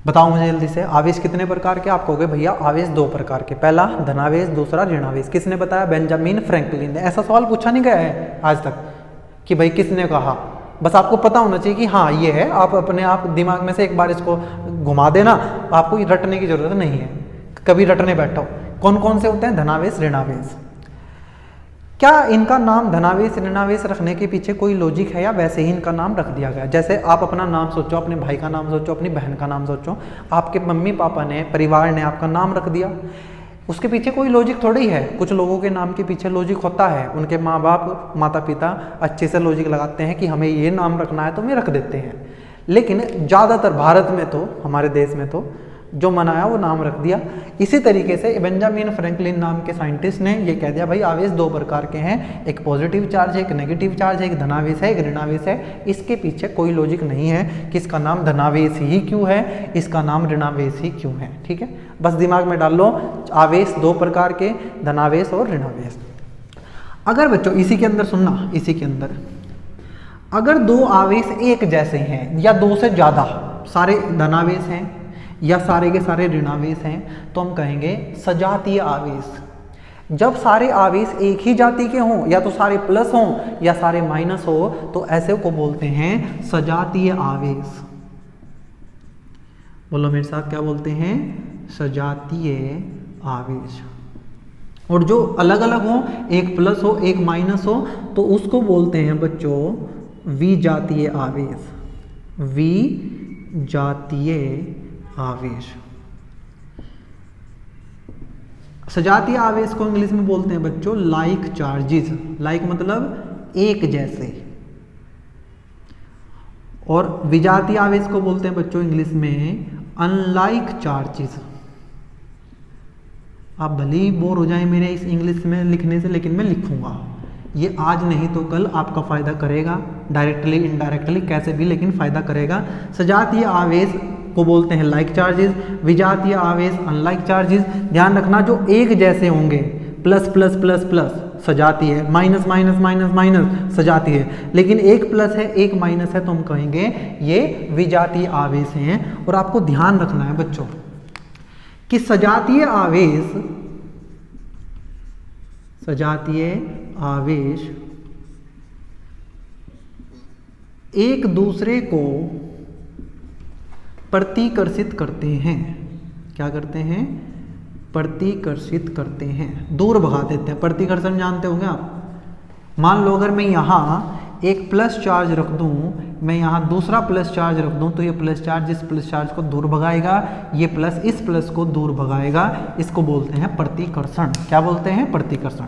बताओ मुझे जल्दी से, आवेश कितने प्रकार के? आप कहोगे भैया आवेश 2 प्रकार के, पहला धनावेश, दूसरा ऋणावेश। किसने बताया? बेंजामिन फ्रैंकलिन ने। ऐसा सवाल पूछा नहीं गया है आज तक कि भाई किसने कहा, बस आपको पता होना चाहिए कि हाँ ये है। आप अपने आप दिमाग में से एक बार इसको घुमा देना, आपको रटने की जरूरत नहीं है, कभी रटने बैठो। कौन कौन से होते हैं? धनावेश, ऋणावेश। क्या इनका नाम धनावेश ऋणावेश रखने के पीछे कोई लॉजिक है या वैसे ही इनका नाम रख दिया गया? जैसे आप अपना नाम सोचो, अपने भाई का नाम सोचो, अपनी बहन का नाम सोचो, आपके मम्मी पापा ने, परिवार ने आपका नाम रख दिया, उसके पीछे कोई लॉजिक थोड़ी है। कुछ लोगों के नाम के पीछे लॉजिक होता है, उनके माँ बाप माता पिता अच्छे से लॉजिक लगाते हैं कि हमें ये नाम रखना है तो वे रख देते हैं। लेकिन ज़्यादातर भारत में तो, हमारे देश में तो जो मनाया वो नाम रख दिया। इसी तरीके से बेंजामिन फ्रैंकलिन नाम के साइंटिस्ट ने ये कह दिया भाई आवेश 2 प्रकार के हैं, एक पॉजिटिव चार्ज है, एक नेगेटिव चार्ज है, एक धनावेश है, एक ऋणावेश है। इसके पीछे कोई लॉजिक नहीं है कि इसका नाम धनावेश ही क्यों है, इसका नाम ऋणावेश ही क्यों है। ठीक है, बस दिमाग में डाल लो आवेश 2 प्रकार के, धनावेश और ऋणावेश। अगर बच्चों इसी के अंदर सुनना, इसी के अंदर अगर 2 आवेश एक जैसे हैं या 2 से ज़्यादा, सारे धनावेश हैं या सारे के सारे ऋणावेश हैं तो हम कहेंगे सजातीय आवेश। जब सारे आवेश एक ही जाति के हों, या तो सारे प्लस हों या सारे माइनस हो, तो ऐसे को बोलते हैं सजातीय आवेश। बोलो मेरे साथ, क्या बोलते हैं? सजातीय आवेश। और जो अलग अलग हो, एक प्लस हो एक माइनस हो, तो उसको बोलते हैं बच्चों विजातीय आवेश। विजातीय आवेश। सजातीय आवेश को इंग्लिश में बोलते हैं बच्चों लाइक चार्जेस। लाइक मतलब एक जैसे। और विजातीय आवेश को बोलते हैं बच्चों इंग्लिश में अनलाइक चार्जेस। आप भले ही बोर हो जाएं मेरे इस इंग्लिश में लिखने से, लेकिन मैं लिखूंगा। ये आज नहीं तो कल आपका फायदा करेगा, डायरेक्टली इनडायरेक्टली कैसे भी, लेकिन फायदा करेगा। सजातीय आवेश को बोलते हैं लाइक चार्जेस, विजातीय आवेश अनलाइक चार्जेस। ध्यान रखना, जो एक जैसे होंगे, प्लस प्लस प्लस प्लस सजातीय है, माइनस माइनस माइनस माइनस सजातीय है, लेकिन एक प्लस है एक माइनस है तो हम कहेंगे ये विजातीय आवेश हैं। और आपको ध्यान रखना है बच्चों कि सजातीय आवेश एक दूसरे को प्रतिकर्षित करते हैं। क्या करते हैं? प्रतिकर्षित करते हैं, दूर भगा देते हैं। प्रतिकर्षण जानते होंगे आप। मान लो अगर मैं यहाँ एक प्लस चार्ज रख दूँ, मैं यहाँ दूसरा प्लस चार्ज रख दूँ, तो ये प्लस चार्ज इस प्लस चार्ज को दूर भगाएगा, ये प्लस इस प्लस को दूर भगाएगा। इसको बोलते हैं प्रतिकर्षण। क्या बोलते हैं? प्रतिकर्षण।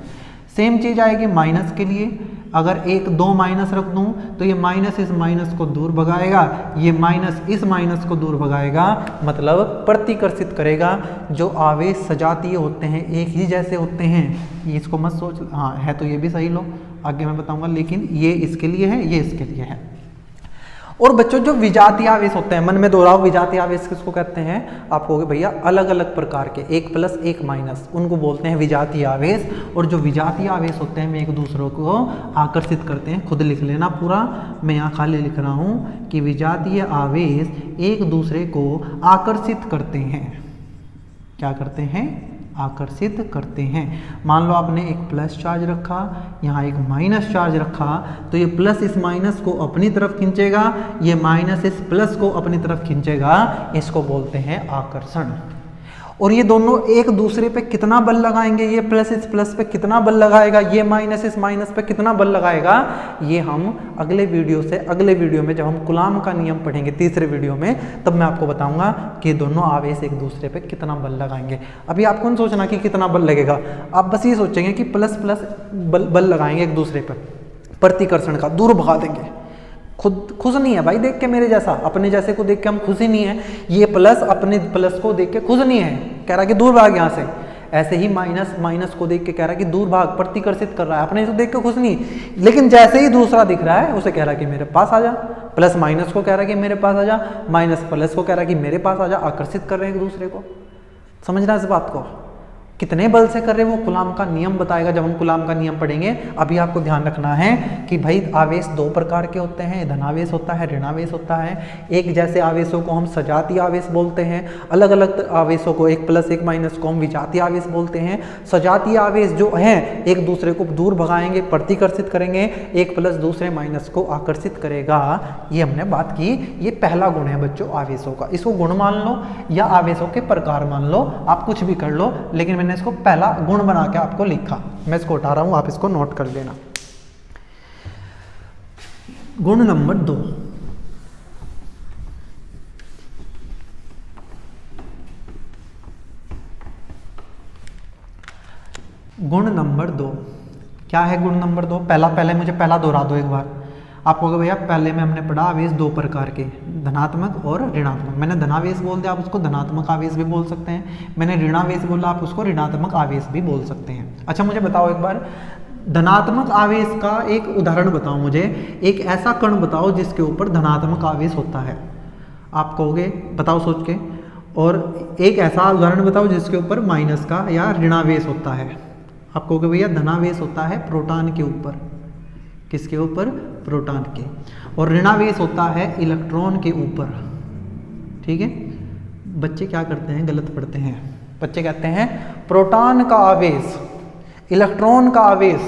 सेम चीज आएगी माइनस के लिए। अगर एक दो माइनस रख दूं तो ये माइनस इस माइनस को दूर भगाएगा, ये माइनस इस माइनस को दूर भगाएगा, मतलब प्रतिकर्षित करेगा। जो आवेश सजातीय होते हैं, एक ही जैसे होते हैं, इसको मत सोच, हाँ है तो ये भी सही लो, आगे मैं बताऊंगा, लेकिन ये इसके लिए है, ये इसके लिए है। और बच्चों जो विजातीय आवेश होते हैं, मन में दोहराओ, विजातीय आवेश किसको कहते हैं? आप कहोगे भैया अलग अलग प्रकार के, एक प्लस एक माइनस, उनको बोलते हैं विजातीय आवेश। और जो विजातीय आवेश होते हैं, वे एक दूसरे को आकर्षित करते हैं। खुद लिख लेना पूरा, मैं यहाँ खाली लिख रहा हूँ कि विजातीय आवेश एक दूसरे को आकर्षित करते हैं। क्या करते हैं? आकर्षित करते हैं। मान लो आपने एक प्लस चार्ज रखा, यहाँ एक माइनस चार्ज रखा, तो ये प्लस इस माइनस को अपनी तरफ खींचेगा, ये माइनस इस प्लस को अपनी तरफ खींचेगा। इसको बोलते हैं आकर्षण। और ये दोनों एक दूसरे पे कितना बल लगाएंगे? ये प्लस इस प्लस पे कितना बल लगाएगा, ये माइनस इस माइनस पे कितना बल लगाएगा, ये हम अगले वीडियो में जब हम कूलाम का नियम पढ़ेंगे, तीसरे वीडियो में, तब मैं आपको बताऊंगा कि दोनों आवेश एक दूसरे पे कितना बल लगाएंगे। अभी आपको नहीं सोचना कि कितना बल लगेगा, आप बस ये सोचेंगे कि प्लस प्लस बल लगाएंगे एक दूसरे पर, प्रतिकर्षण का, दूर भगा देंगे। खुद खुश नहीं है भाई देख के मेरे जैसा, अपने जैसे को देख के हम खुश ही नहीं है। ये प्लस अपने प्लस को देख के खुश नहीं है, कह रहा कि दूर भाग यहाँ से। ऐसे ही माइनस माइनस को देख के कह रहा कि दूर भाग, प्रतिकर्षित कर रहा है, अपने को देख के खुश नहीं। लेकिन जैसे ही दूसरा दिख रहा है उसे कह रहा कि मेरे पास आ जा, प्लस माइनस को कह रहा कि मेरे पास आ जा, माइनस प्लस को कह रहा कि मेरे पास आ जा। आकर्षित कर रहे हैं एक दूसरे को। समझना इस बात को, कितने बल से कर रहे हैं वो कूलाम का नियम बताएगा जब हम कूलाम का नियम पढ़ेंगे। अभी आपको ध्यान रखना है कि भाई आवेश दो प्रकार के होते हैं, धनावेश होता है, ऋणावेश होता है। एक जैसे आवेशों को हम सजातीय आवेश बोलते हैं, अलग अलग आवेशों को, एक प्लस एक माइनस को हम विजातीय आवेश बोलते हैं। सजातीय आवेश जो हैं एक दूसरे को दूर भगाएंगे, प्रतिकर्षित करेंगे, एक प्लस दूसरे माइनस को आकर्षित करेगा। ये हमने बात की, ये पहला गुण है बच्चों आवेशों का। इसको गुण मान लो या आवेशों के प्रकार मान लो, आप कुछ भी कर लो, लेकिन मैंने इसको पहला गुण बना के आपको लिखा। मैं इसको उठा रहा हूं, आप इसको नोट कर लेना। गुण नंबर 2, गुण नंबर 2 क्या है? गुण नंबर 2 पहले मुझे पहला दोहरा दो एक बार। आप कहोगे भैया पहले में हमने पढ़ा आवेश दो प्रकार के, धनात्मक और ऋणात्मक। मैंने धनावेश बोल दिया, आप उसको धनात्मक आवेश भी बोल सकते हैं। मैंने ऋणावेश बोला, आप उसको ऋणात्मक आवेश भी बोल सकते हैं। अच्छा मुझे बताओ एक बार, धनात्मक आवेश का एक उदाहरण बताओ मुझे। एक ऐसा कण बताओ जिसके ऊपर धनात्मक आवेश होता है। आप कहोगे बताओ सोच के। और एक ऐसा उदाहरण बताओ जिसके ऊपर माइनस का या ऋणावेश होता है। आप कहोगे भैया धनावेश होता है प्रोटॉन के ऊपर। किसके ऊपर? प्रोटॉन के। और ऋणावेश होता है इलेक्ट्रॉन के ऊपर। ठीक है, बच्चे क्या करते हैं, गलत पढ़ते हैं। बच्चे कहते हैं प्रोटॉन का आवेश, इलेक्ट्रॉन का आवेश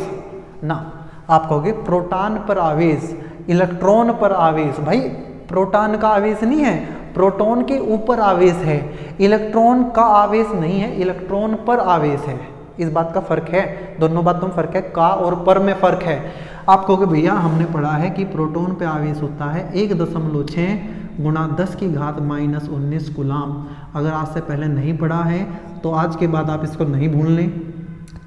ना, आप कहोगे प्रोटॉन पर आवेश, इलेक्ट्रॉन पर आवेश। भाई प्रोटॉन का आवेश नहीं है, प्रोटॉन के ऊपर आवेश है, इलेक्ट्रॉन का आवेश नहीं है, इलेक्ट्रॉन पर आवेश है। इस बात का फर्क है, दोनों बातों में फर्क है, का और पर में फर्क है। आप कहोगे भैया हमने पढ़ा है कि प्रोटॉन पे आवेश होता है 1.6 गुणा 10 की घात -19 कूलाम। अगर आज से पहले नहीं पढ़ा है तो आज के बाद आप इसको नहीं भूलने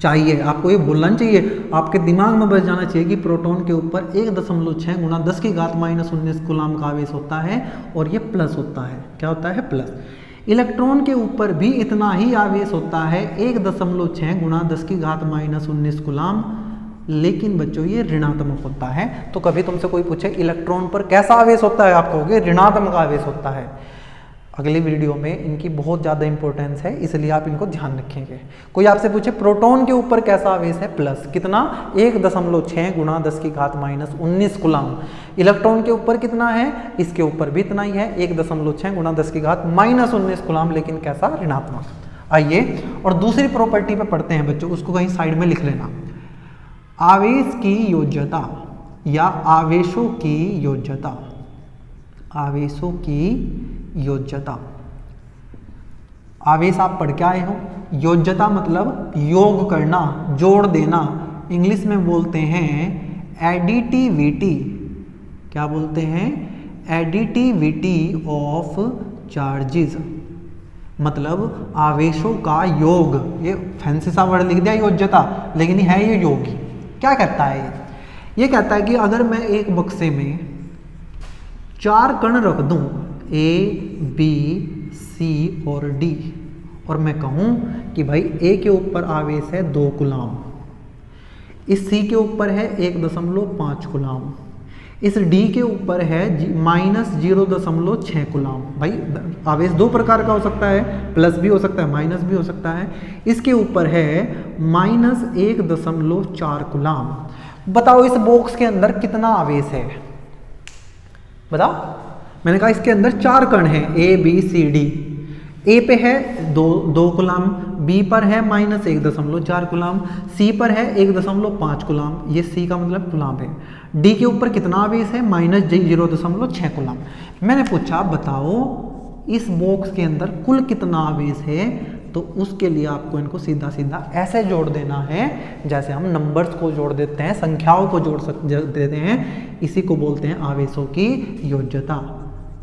चाहिए, आपको ये भूलना चाहिए, आपके दिमाग में बस जाना चाहिए कि प्रोटॉन के ऊपर 1.6 गुणा 10 की घात -19 कूलाम का आवेश होता है और ये प्लस होता है। क्या होता है? प्लस। इलेक्ट्रॉन के ऊपर भी इतना ही आवेश होता है 1.6 गुणा 10 की घात -19 कूलाम, लेकिन बच्चों ये ऋणात्मक होता है। तो कभी तुमसे कोई पूछे इलेक्ट्रॉन पर कैसा आवेश होता है, आप कहोगे ऋणात्मक आवेश होता है। अगली वीडियो में इनकी बहुत ज़्यादा इंपॉर्टेंस है, इसलिए आप इनको ध्यान रखेंगे। कोई आपसे पूछे प्रोटॉन के ऊपर कैसा आवेश है, प्लस, कितना? 1.6 गुणा 10 की घात -19 कूलाम। इलेक्ट्रॉन के ऊपर कितना है, इसके ऊपर भी इतना ही है, 1.6 गुणा 10 की घात -19 कूलाम, लेकिन कैसा? ऋणात्मक। आइए और दूसरी प्रॉपर्टी पे पढ़ते हैं बच्चों, उसको कहीं साइड में लिख लेना। आवेश की योज्यता या आवेशों की योज्यता, आवेशों की योज्यता। आवेश आप पढ़ के आए हो, योज्यता मतलब योग करना, जोड़ देना। इंग्लिश में बोलते हैं एडिटिविटी। क्या बोलते हैं? एडिटिविटी ऑफ चार्जेस, मतलब आवेशों का योग। ये फैंसी सा वर्ड लिख दिया योज्यता, लेकिन है ये योग ही। क्या कहता है ये कहता है कि अगर मैं एक बक्से में 4 कण रख दूं, A, B, C और D, और मैं कहूं कि भाई A के ऊपर आवेश है 2 कूलाम, इस C के ऊपर है 1.5 कूलाम, इस D के ऊपर है -0.6 कूलाम। भाई आवेश 2 प्रकार का हो सकता है, प्लस भी हो सकता है, माइनस भी हो सकता है। इसके ऊपर है -1.4 कूलाम। बताओ इस बॉक्स के अंदर कितना आवेश है? बताओ। मैंने कहा इसके अंदर 4 कण हैं, A, B, C, D। A पे है 2 कूलाम, B पर है -1.4 कूलाम, C पर है 1.5 कूलाम। ये C का मतलब कूलाम है। D के ऊपर कितना आवेश है? -0.6 कूलाम। मैंने पूछा बताओ इस बॉक्स के अंदर कुल कितना आवेश है, तो उसके लिए आपको इनको सीधा सीधा ऐसे जोड़ देना है जैसे हम नंबर्स को जोड़ देते हैं, संख्याओं को जोड़ देते हैं। इसी को बोलते हैं आवेशों की योज्यता।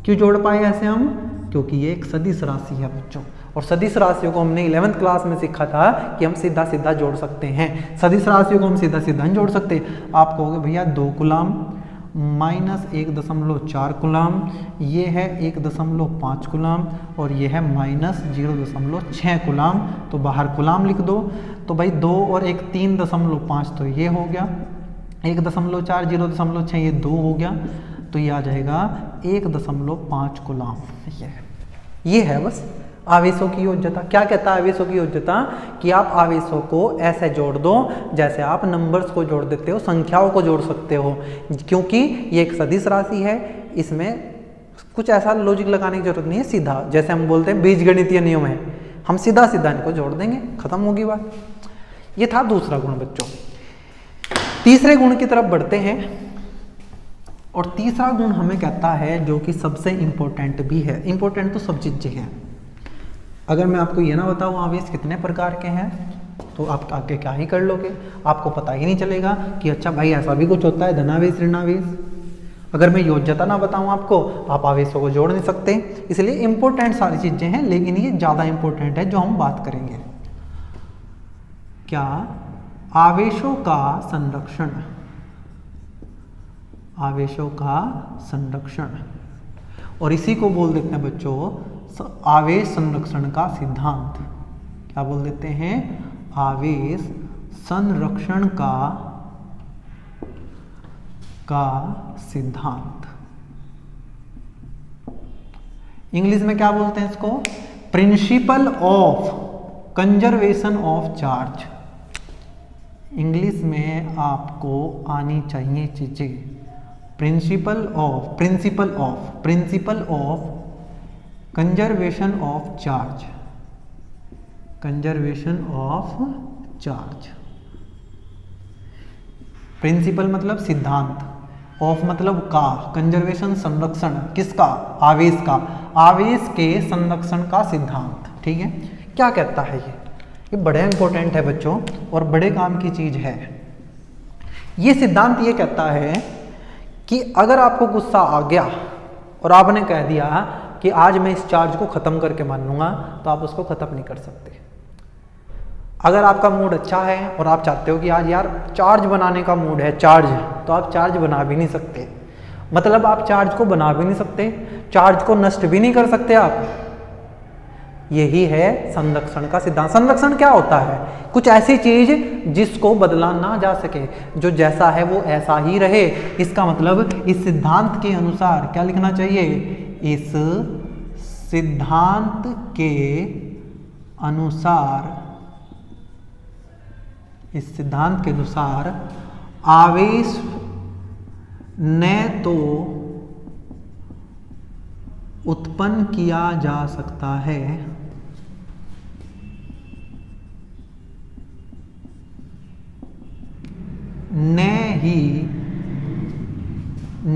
क्यों जोड़ पाए ऐसे हम? क्योंकि ये एक सदिश राशि है बच्चों, और सदिश राशियों को हमने 11th क्लास में सीखा था कि हम सीधा सीधा जोड़ सकते हैं। सदिश राशियों को हम सीधा सीधा नहीं जोड़ सकते। आप कहोगे भैया 2 कूलाम -1.4 कूलाम, ये है 1.5 कूलाम, और ये है -0.6 कूलाम। तो बाहर कूलाम लिख दो। तो भाई 2 और 1 3.5, तो ये हो गया 1.4, 0.6 ये 2 हो गया, तो ये आ जाएगा 1.5 कूलाम। ये है बस आवेशों की योज्यता। क्या कहता है आवेशों की योज्यता? कि आप आवेशों को ऐसे जोड़ दो जैसे आप नंबर्स को जोड़ देते हो, संख्याओं को जोड़ सकते हो। क्योंकि ये एक सदिश राशि है, इसमें कुछ ऐसा लॉजिक लगाने की जरूरत नहीं है, सीधा जैसे हम बोलते हैं बीजगणितीय नियम है, हम सीधा सीधा इनको जोड़ देंगे, खत्म होगी बात। ये था दूसरा गुण बच्चों। तीसरे गुण की तरफ बढ़ते हैं, और तीसरा गुण हमें कहता है जो कि सबसे इंपॉर्टेंट भी है। इंपॉर्टेंट तो सब चीजें हैं। अगर मैं आपको ये ना बताऊँ आवेश कितने प्रकार के हैं, तो आप आगे क्या ही कर लोगे, आपको पता ही नहीं चलेगा कि अच्छा भाई ऐसा भी कुछ होता है, धनावेश ऋणावेश। अगर मैं योज्यता ना बताऊं आपको, आप आवेशों को जोड़ नहीं सकते। इसलिए इंपॉर्टेंट सारी चीजें हैं, लेकिन ये ज्यादा इंपॉर्टेंट है जो हम बात करेंगे। क्या? आवेशों का संरक्षण, आवेशों का संरक्षण, और इसी को बोल देते हैं बच्चों आवेश संरक्षण का सिद्धांत। क्या बोल देते हैं? आवेश संरक्षण का सिद्धांत। इंग्लिश में क्या बोलते हैं इसको? Principle of conservation of charge. English में आपको आनी चाहिए चीजें। Principle of conservation of charge, conservation of charge. Principle मतलब सिद्धांत, ऑफ मतलब का, कंजर्वेशन संरक्षण किसका, आवेश का, आवेश के संरक्षण का सिद्धांत। ठीक है, क्या कहता है ये बड़ा इंपॉर्टेंट है बच्चों और बड़े काम की चीज है। ये सिद्धांत ये कहता है कि अगर आपको गुस्सा आ गया और आपने कह दिया कि आज मैं इस चार्ज को खत्म करके मानूंगा, तो आप उसको खत्म नहीं कर सकते। अगर आपका मूड अच्छा है और आप चाहते हो कि आज यार चार्ज बनाने का मूड है, चार्ज, तो आप चार्ज बना भी नहीं सकते। मतलब आप चार्ज को बना भी नहीं सकते, चार्ज को नष्ट भी नहीं कर सकते आप। यही है संरक्षण का सिद्धांत। संरक्षण क्या होता है? कुछ ऐसी चीज जिसको बदला ना जा सके, जो जैसा है वो ऐसा ही रहे। इसका मतलब इस सिद्धांत के अनुसार क्या लिखना चाहिए? इस सिद्धांत के अनुसार, इस सिद्धांत के अनुसार आवेश न तो उत्पन्न किया जा सकता है न ही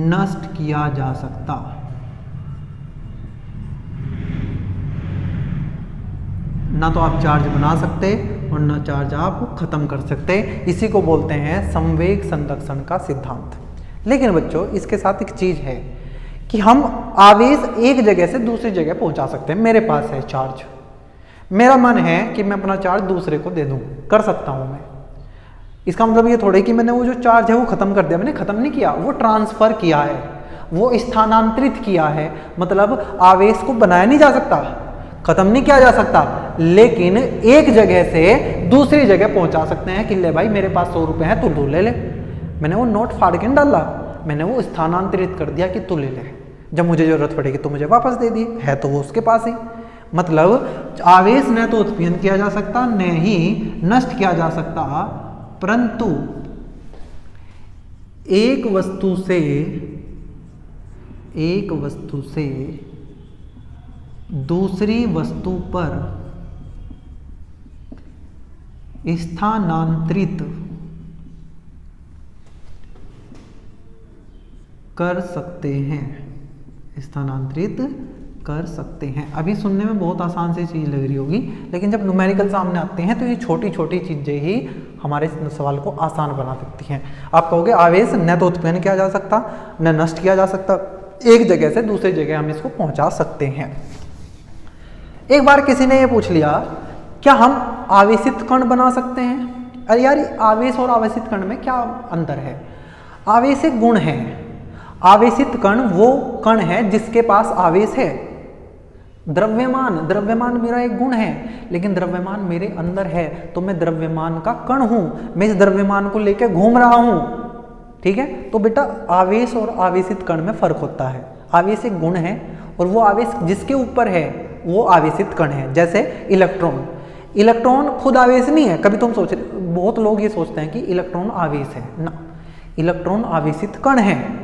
नष्ट किया जा सकता। ना तो आप चार्ज बना सकते और ना चार्ज आप खत्म कर सकते। इसी को बोलते हैं संवेग संरक्षण का सिद्धांत। लेकिन बच्चों इसके साथ एक चीज है कि हम आवेश एक जगह से दूसरी जगह पहुंचा सकते हैं। मेरे पास है चार्ज, मेरा मन है कि मैं अपना चार्ज दूसरे को दे दूं, कर सकता हूं मैं। इसका मतलब ये थोड़े कि मैंने वो जो चार्ज है वो खत्म कर दिया। मैंने खत्म नहीं किया, वो ट्रांसफर किया है, वो स्थानांतरित किया है। मतलब आवेश को बनाया नहीं जा सकता, खत्म नहीं किया जा सकता, लेकिन एक जगह से दूसरी जगह पहुंचा सकते हैं कि ले भाई मेरे पास 100 रुपए हैं, तू ले ले। मैंने वो नोट फाड़ के डाला, मैंने वो स्थानांतरित कर दिया कि तू ले ले, जब मुझे जरूरत पड़ेगी तो मुझे वापस दे दिए, है तो वो उसके पास ही। मतलब आवेश न तो उत्पन्न किया जा सकता न ही नष्ट किया जा सकता, परंतु एक वस्तु से दूसरी वस्तु पर स्थानांतरित कर सकते हैं, स्थानांतरित कर सकते हैं। अभी सुनने में बहुत आसान सी चीज लग रही होगी, लेकिन जब न्यूमेरिकल सामने आते हैं तो ये छोटी छोटी चीजें ही हमारे सवाल को आसान बना सकती हैं। आप कहोगे आवेश न तो उत्पन्न किया जा सकता न नष्ट किया जा सकता, एक जगह से दूसरी जगह हम इसको पहुंचा सकते हैं। एक बार किसी ने ये पूछ लिया, क्या हम आवेशित कण बना सकते हैं? अरे यार, आवेश और आवेशित कण में क्या अंतर है? आवेश एक गुण है, आवेशित कण वो कण है जिसके पास आवेश है। द्रव्यमान मेरा एक गुण है, लेकिन द्रव्यमान मेरे अंदर है, तो मैं द्रव्यमान का कण हूं, मैं इस द्रव्यमान को लेकर घूम रहा हूं। ठीक है, तो बेटा आवेश और आवेशित कण में फर्क होता है। आवेश एक गुण है और वो आवेश जिसके ऊपर है वो आवेशित कण है। जैसे इलेक्ट्रॉन, इलेक्ट्रॉन खुद आवेश नहीं है। कभी तुम सोच, बहुत लोग ये सोचते हैं कि इलेक्ट्रॉन आवेश है ना, इलेक्ट्रॉन आवेशित कण है।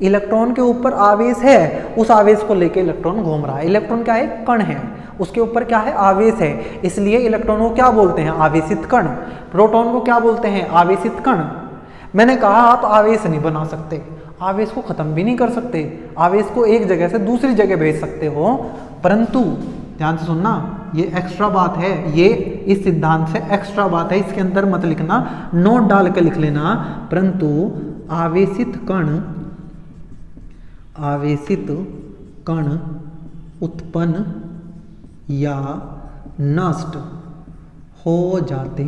इलेक्ट्रॉन के ऊपर आवेश है, उस आवेश को लेके इलेक्ट्रॉन घूम रहा है। इलेक्ट्रॉन क्या है? कण है, उसके ऊपर क्या है? आवेश है, इसलिए इलेक्ट्रॉन को क्या बोलते हैं? आवेशित कण। प्रोटॉन को क्या बोलते हैं? आवेशित कण। मैंने कहा आप आवेश नहीं बना सकते, आवेश को खत्म भी नहीं कर सकते, आवेश को एक जगह से दूसरी जगह भेज सकते हो, परंतु ध्यान से सुनना, ये एक्स्ट्रा बात है, ये इस सिद्धांत से एक्स्ट्रा बात है, इसके अंदर मत लिखना, नोट डाल के लिख लेना। परंतु आवेशित कण उत्पन्न या नष्ट हो जाते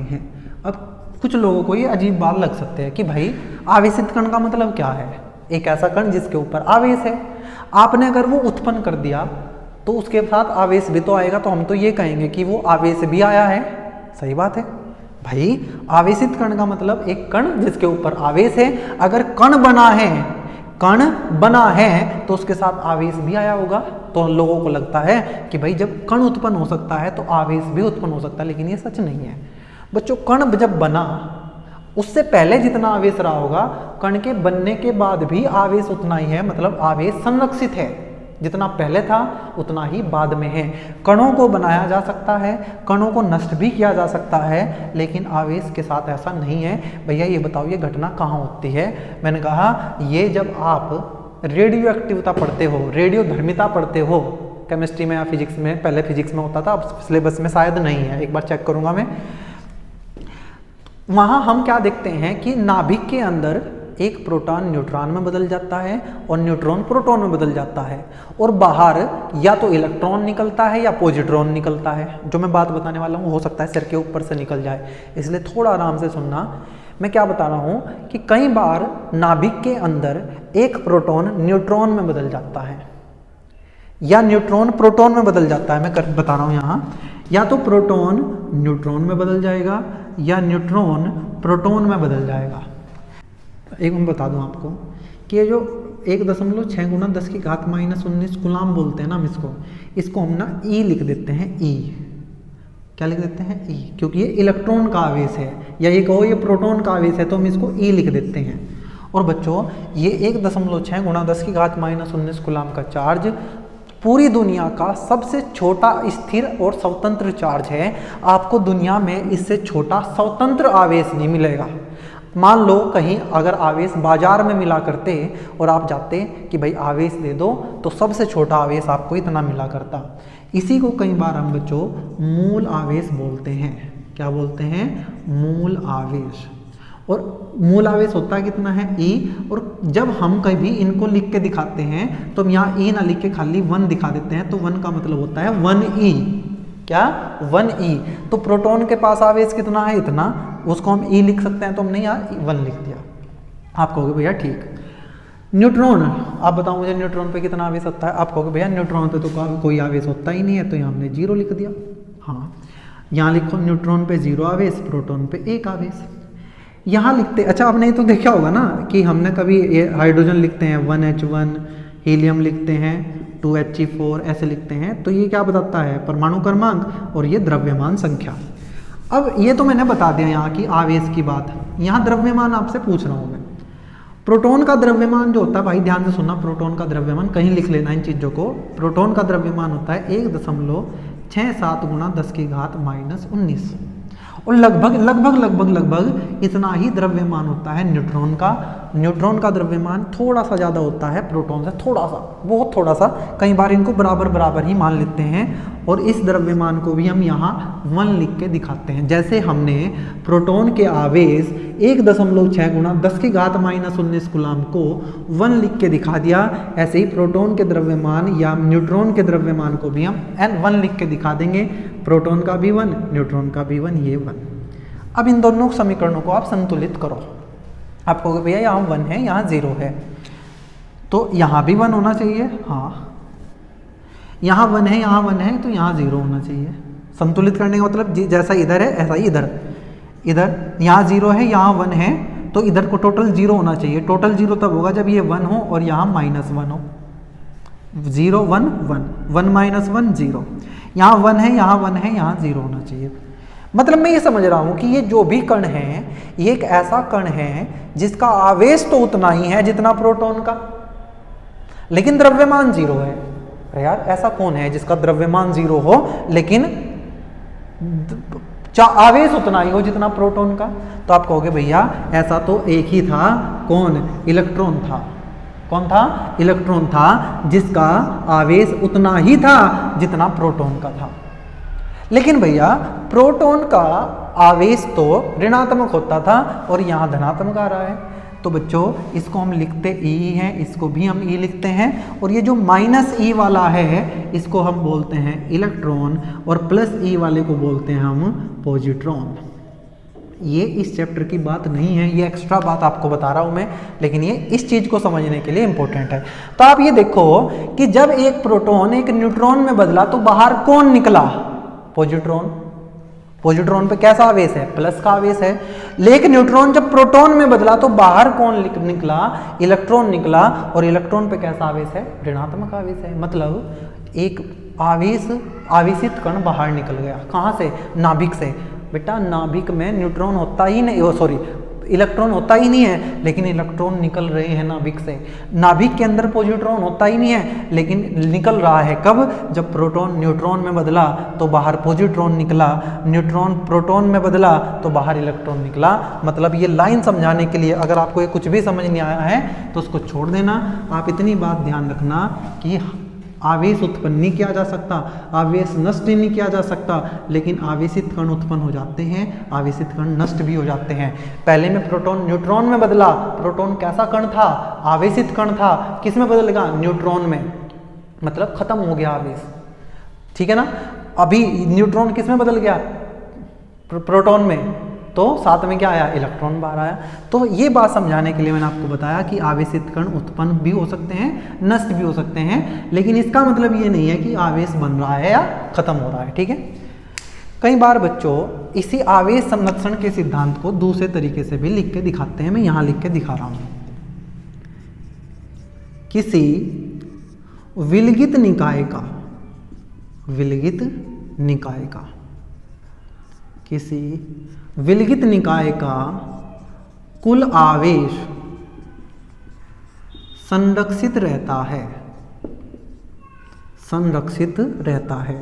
हैं। अब कुछ लोगों को ये अजीब बात लग सकते हैं कि भाई आवेशित कण का मतलब क्या है? एक ऐसा कण जिसके ऊपर आवेश है। आपने अगर वो उत्पन्न कर दिया तो उसके साथ आवेश भी तो आएगा, तो हम तो ये कहेंगे कि वो आवेश भी आया है। सही बात है भाई, आवेशित कण का मतलब एक कण जिसके ऊपर आवेश है। अगर कण बना है तो उसके साथ आवेश भी आया होगा। तो लोगों को लगता है कि भाई जब कण उत्पन्न हो सकता है तो आवेश भी उत्पन्न हो सकता है, लेकिन ये सच नहीं है बच्चों। कण जब बना उससे पहले जितना आवेश रहा होगा कण के बनने के बाद भी आवेश उतना ही है, मतलब आवेश संरक्षित है, जितना पहले था उतना ही बाद में है। कणों को बनाया जा सकता है, कणों को नष्ट भी किया जा सकता है, लेकिन आवेश के साथ ऐसा नहीं है। भैया ये बताओ ये घटना कहाँ होती है? मैंने कहा ये जब आप रेडियो एक्टिविटी पढ़ते हो, रेडियो धर्मिता पढ़ते हो केमिस्ट्री में या फिजिक्स में, पहले फिजिक्स में होता था, अब सिलेबस में शायद नहीं है, एक बार चेक करूंगा मैं। वहाँ हम क्या देखते हैं कि नाभिक के अंदर एक प्रोटॉन न्यूट्रॉन में बदल जाता है और न्यूट्रॉन प्रोटॉन में बदल जाता है, और बाहर या तो इलेक्ट्रॉन निकलता है या पॉजिट्रॉन निकलता है। जो मैं बात बताने वाला हूँ हो सकता है सिर के ऊपर से निकल जाए, इसलिए थोड़ा आराम से सुनना। मैं क्या बता रहा हूँ कि कई बार नाभिक के अंदर एक प्रोटॉन न्यूट्रॉन में बदल जाता है या न्यूट्रॉन प्रोटॉन में बदल जाता है। मैं बता रहा हूँ यहाँ, या तो प्रोटॉन न्यूट्रॉन में बदल जाएगा या न्यूट्रॉन प्रोटॉन में बदल जाएगा। एक मैं बता दूं आपको कि ये जो 1.6 गुना 10 की घात -19 कूलाम बोलते हैं ना हम इसको हम ना ई लिख देते हैं। ई क्या लिख देते हैं? ई, क्योंकि ये इलेक्ट्रॉन का आवेश है, या ये कहो ये प्रोटॉन का आवेश है तो हम इसको ई लिख देते हैं। और बच्चों ये 1.6 गुना 10 की घात -19 कूलाम का चार्ज पूरी दुनिया का सबसे छोटा स्थिर और स्वतंत्र चार्ज है। आपको दुनिया में इससे छोटा स्वतंत्र आवेश नहीं मिलेगा। मान लो कहीं अगर आवेश बाजार में मिला करते और आप जाते कि भाई आवेश दे दो, तो सबसे छोटा आवेश आपको इतना मिला करता। इसी को कई बार हम बच्चों मूल आवेश बोलते हैं। क्या बोलते हैं? मूल आवेश। और मूल आवेश होता है कितना है? ई। और जब हम कभी इनको लिख के दिखाते हैं तो हम यहाँ ई ना लिख के खाली 1 दिखा देते हैं, तो 1 का मतलब होता है 1e। क्या? 1e। तो प्रोटॉन के पास आवेश कितना है? इतना, उसको हम ई लिख सकते हैं, तो हमने यहाँ 1 लिख दिया। आप कहोगे भैया ठीक। न्यूट्रॉन, आप बताओ मुझे न्यूट्रॉन पे कितना आवेश होता है? आप कहोगे भैया न्यूट्रॉन पे तो कोई आवेश होता ही नहीं है, तो यहाँ हमने 0 लिख दिया। हाँ, यहाँ लिखो न्यूट्रॉन पे 0 आवेश, प्रोटॉन पे 1 आवेश। यहाँ लिखते, अच्छा आपने तो देखा होगा ना कि हमने कभी ये हाइड्रोजन लिखते हैं 1H1, हीलियम लिखते हैं 2He4, ऐसे लिखते हैं, तो ये क्या बताता है? परमाणु क्रमांक, और ये द्रव्यमान संख्या। अब ये तो मैंने बता दिया यहाँ की आवेश की बात। यहाँ द्रव्यमान आपसे पूछ रहा हूँ मैं। प्रोटॉन का द्रव्यमान जो होता है, भाई ध्यान से सुनना, प्रोटॉन का द्रव्यमान कहीं लिख लेना इन चीज़ों को। प्रोटॉन का द्रव्यमान होता है 1.67 गुना 10 की घात -19, और लगभग इतना ही द्रव्यमान होता है न्यूट्रॉन का। न्यूट्रॉन का द्रव्यमान थोड़ा सा ज़्यादा होता है प्रोटॉन से, थोड़ा सा, बहुत थोड़ा सा। कई बार इनको बराबर ही मान लेते हैं, और इस द्रव्यमान को भी हम यहाँ 1 लिख के दिखाते हैं। जैसे हमने प्रोटॉन के आवेश 1.6 गुना 10 की घात -19 कूलाम को 1 लिख के दिखा दिया, ऐसे ही प्रोटॉन के द्रव्यमान या न्यूट्रॉन के द्रव्यमान को भी हम n1 लिख के दिखा देंगे। प्रोटॉन का भी 1, न्यूट्रॉन का भी 1, ये 1। अब इन दोनों समीकरणों को आप संतुलित करो। आप कहोगे भैया यहाँ 1 है, यहाँ 0 है, तो यहाँ भी 1 होना चाहिए। हाँ, यहाँ 1 है, यहाँ 1 है, तो यहाँ 0 होना चाहिए। संतुलित करने का मतलब जैसा इधर है ऐसा ही इधर। यहाँ 0 है, यहाँ 1 है, तो इधर को टोटल 0 होना चाहिए। टोटल 0 तब होगा जब ये 1 हो और यहाँ -1 हो। 0 1 1 1 -1 0। यहाँ 1 है, यहाँ 1 है, यहाँ 0 होना चाहिए। मतलब मैं ये समझ रहा हूँ कि ये जो भी कण है, ये एक ऐसा कण है जिसका आवेश तो उतना ही है जितना प्रोटॉन का, लेकिन द्रव्यमान 0 है। अरे यार, ऐसा कौन है जिसका द्रव्यमान 0 हो लेकिन आवेश उतना ही हो जितना प्रोटॉन का? तो आप कहोगे भैया ऐसा तो एक ही था। कौन? इलेक्ट्रॉन था। कौन था? इलेक्ट्रॉन था, जिसका आवेश उतना ही था जितना प्रोटॉन का था। लेकिन भैया प्रोटॉन का आवेश तो ऋणात्मक होता था और यहाँ धनात्मक आ रहा है, तो बच्चों इसको हम लिखते ई हैं, इसको भी हम ई लिखते हैं, और ये जो -e वाला है इसको हम बोलते हैं इलेक्ट्रॉन, और +e वाले को बोलते हैं हम पॉजिट्रॉन। ये इस चैप्टर की बात नहीं है, ये एक्स्ट्रा बात आपको बता रहा हूँ मैं, लेकिन ये इस चीज़ को समझने के लिए इंपॉर्टेंट है। तो आप ये देखो कि जब एक प्रोटॉन एक न्यूट्रॉन में बदला तो बाहर कौन निकला? पॉजिट्रॉन। पॉजिट्रॉन पे कैसा आवेश है? प्लस का आवेश है। लेकिन न्यूट्रॉन जब प्रोटॉन में बदला तो बाहर कौन निकला? इलेक्ट्रॉन निकला, और इलेक्ट्रॉन पे कैसा आवेश है? ऋणात्मक आवेश है। मतलब एक आवेशित कण बाहर निकल गया। कहाँ से? नाभिक से। बेटा नाभिक में न्यूट्रॉन होता ही नहीं, सॉरी, इलेक्ट्रॉन होता ही नहीं है लेकिन इलेक्ट्रॉन निकल रहे हैं नाभिक से। नाभिक के अंदर पॉजिट्रॉन होता ही नहीं है लेकिन निकल रहा है। कब? जब प्रोटॉन न्यूट्रॉन में बदला तो बाहर पॉजिट्रॉन निकला, न्यूट्रॉन प्रोटॉन में बदला तो बाहर इलेक्ट्रॉन निकला। मतलब ये लाइन समझाने के लिए, अगर आपको ये कुछ भी समझ नहीं आया है तो उसको छोड़ देना। आप इतनी बात ध्यान रखना कि आवेश उत्पन्न नहीं किया जा सकता, आवेश नष्ट नहीं किया जा सकता, लेकिन आवेशित कण उत्पन्न हो जाते हैं, आवेशित कण नष्ट भी हो जाते हैं। पहले में प्रोटॉन न्यूट्रॉन में बदला, प्रोटॉन कैसा कण था? आवेशित कण था। किस में बदलेगा? न्यूट्रॉन में, मतलब खत्म हो गया आवेश, ठीक है ना। अभी न्यूट्रॉन किस में बदल गया? प्रोटॉन में, तो साथ में क्या आया? इलेक्ट्रॉन बाहर आया। तो ये बात समझाने के लिए मैंने आपको बताया कि आवेशित कण उत्पन्न भी हो सकते हैं, नष्ट भी हो सकते हैं, लेकिन इसका मतलब ये नहीं है कि आवेश बन रहा है या खत्म हो रहा है, ठीक है। कई बार बच्चों इसी आवेश संरक्षण के सिद्धांत को दूसरे तरीके से भी लिख के दिखाते हैं। मैं यहां लिख के दिखा रहा हूं। किसी विलगित निकाय का, विलगित निकाय का, किसी विलगित निकाय का कुल आवेश संरक्षित रहता है, संरक्षित रहता है।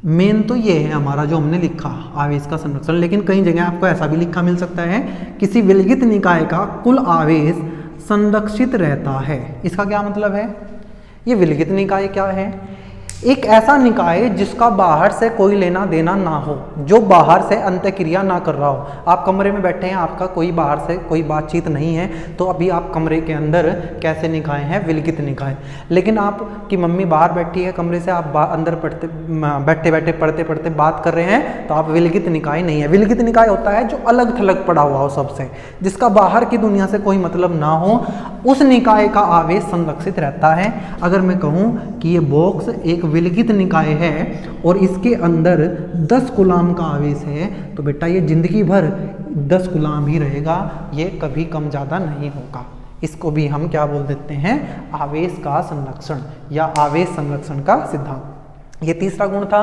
मेन तो ये है हमारा जो हमने लिखा आवेश का संरक्षण, लेकिन कई जगह आपको ऐसा भी लिखा मिल सकता है, किसी विलगित निकाय का कुल आवेश संरक्षित रहता है। इसका क्या मतलब है? ये विलगित निकाय क्या है? एक ऐसा निकाय जिसका बाहर से कोई लेना देना ना हो, जो बाहर से अंतःक्रिया ना कर रहा हो। आप कमरे में बैठे हैं, आपका कोई बाहर से कोई बातचीत नहीं है, तो अभी आप कमरे के अंदर कैसे निकाय हैं? विलगित निकाय। लेकिन आपकी मम्मी बाहर बैठी है कमरे से, आप अंदर बैठे बैठे पढ़ते पढ़ते बात कर रहे हैं, तो आप विलगित निकाय नहीं है। विलगित निकाय होता है जो अलग थलग पड़ा हुआ हो सबसे, जिसका बाहर की दुनिया से कोई मतलब ना हो, उस निकाय का आवेश संरक्षित रहता है। अगर मैं कहूँ कि ये बॉक्स एक विलगित निकाय है और इसके अंदर 10 कूलाम का आवेश है, तो बेटा ये जिंदगी भर 10 कूलाम ही रहेगा, ये कभी कम ज़्यादा नहीं होगा। इसको भी हम क्या बोल देते हैं? आवेश का संरक्षण या आवेश संरक्षण का सिद्धांत। ये तीसरा गुण था।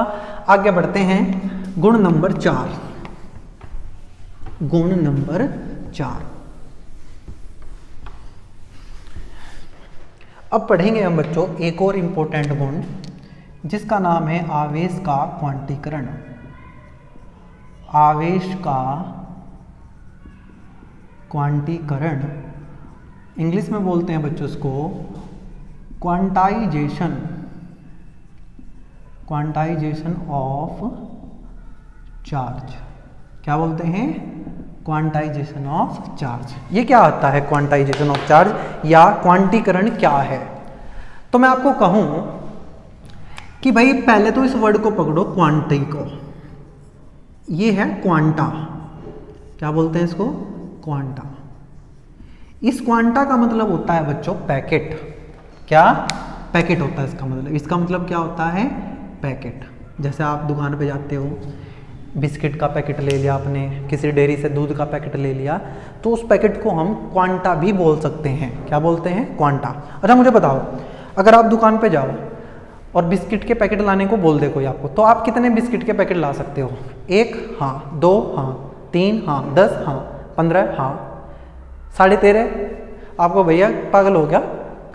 आगे बढ़ते हैं गुण नंबर 4। गुण नंबर 4 अब पढ़ेंगे हम बच्चों एक और इम्पोर्टेंट गुण, जिसका नाम है आवेश का क्वांटीकरण। आवेश का क्वांटीकरण, इंग्लिश में बोलते हैं बच्चों इसको क्वांटाइजेशन, क्वांटाइजेशन ऑफ चार्ज। क्या बोलते हैं? Quantization of charge. ये क्या होता है क्वांटाइजेशन ऑफ चार्ज या क्वांटीकरण क्या है? तो मैं आपको कहूं कि भाई पहले तो इस वर्ड को पकड़ो, क्वांटी को। ये है क्वांटा। क्या बोलते हैं इसको? क्वांटा। इस क्वांटा का मतलब होता है बच्चों पैकेट। क्या? पैकेट होता है इसका मतलब। इसका मतलब क्या होता है? पैकेट। जैसे आप दुकान पे जाते हो, बिस्किट का पैकेट ले लिया आपने, किसी डेयरी से दूध का पैकेट ले लिया, तो उस पैकेट को हम क्वांटा भी बोल सकते हैं। क्या बोलते हैं? क्वांटा। अच्छा मुझे बताओ, अगर आप दुकान पे जाओ और बिस्किट के पैकेट लाने को बोल दे कोई आपको, तो आप कितने बिस्किट के पैकेट ला सकते हो? 1 हाँ, 2 हाँ, 3 हाँ, 10 हाँ, 15 हाँ, 13.5। आपको भैया पागल हो गया,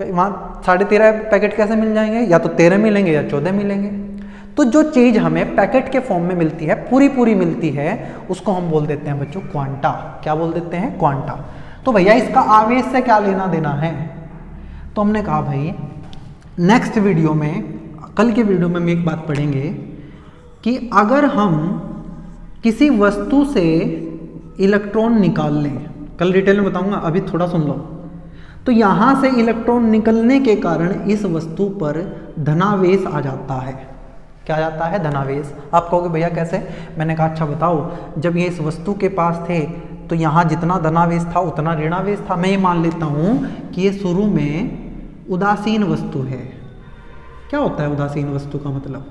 वहाँ 13.5 पैकेट कैसे मिल जाएंगे? या तो 13 मिलेंगे या 14 मिलेंगे। तो जो चीज़ हमें पैकेट के फॉर्म में मिलती है, पूरी पूरी मिलती है, उसको हम बोल देते हैं बच्चों क्वांटा। क्या बोल देते हैं? क्वांटा। तो भैया इसका आवेश से क्या लेना देना है? तो हमने कहा भाई नेक्स्ट वीडियो में, कल के वीडियो में हम एक बात पढ़ेंगे कि अगर हम किसी वस्तु से इलेक्ट्रॉन निकाल लें, कल डिटेल में बताऊंगा, अभी थोड़ा सुन लो, तो यहाँ से इलेक्ट्रॉन निकलने के कारण इस वस्तु पर धनावेश आ जाता है। क्या आ जाता है? धनावेश। आप कहोगे भैया कैसे? मैंने कहा अच्छा बताओ, जब ये इस वस्तु के पास थे तो यहाँ जितना धनावेश था उतना ऋणावेश था। मैं ये मान लेता हूँ कि ये शुरू में उदासीन वस्तु है। क्या होता है उदासीन वस्तु का मतलब?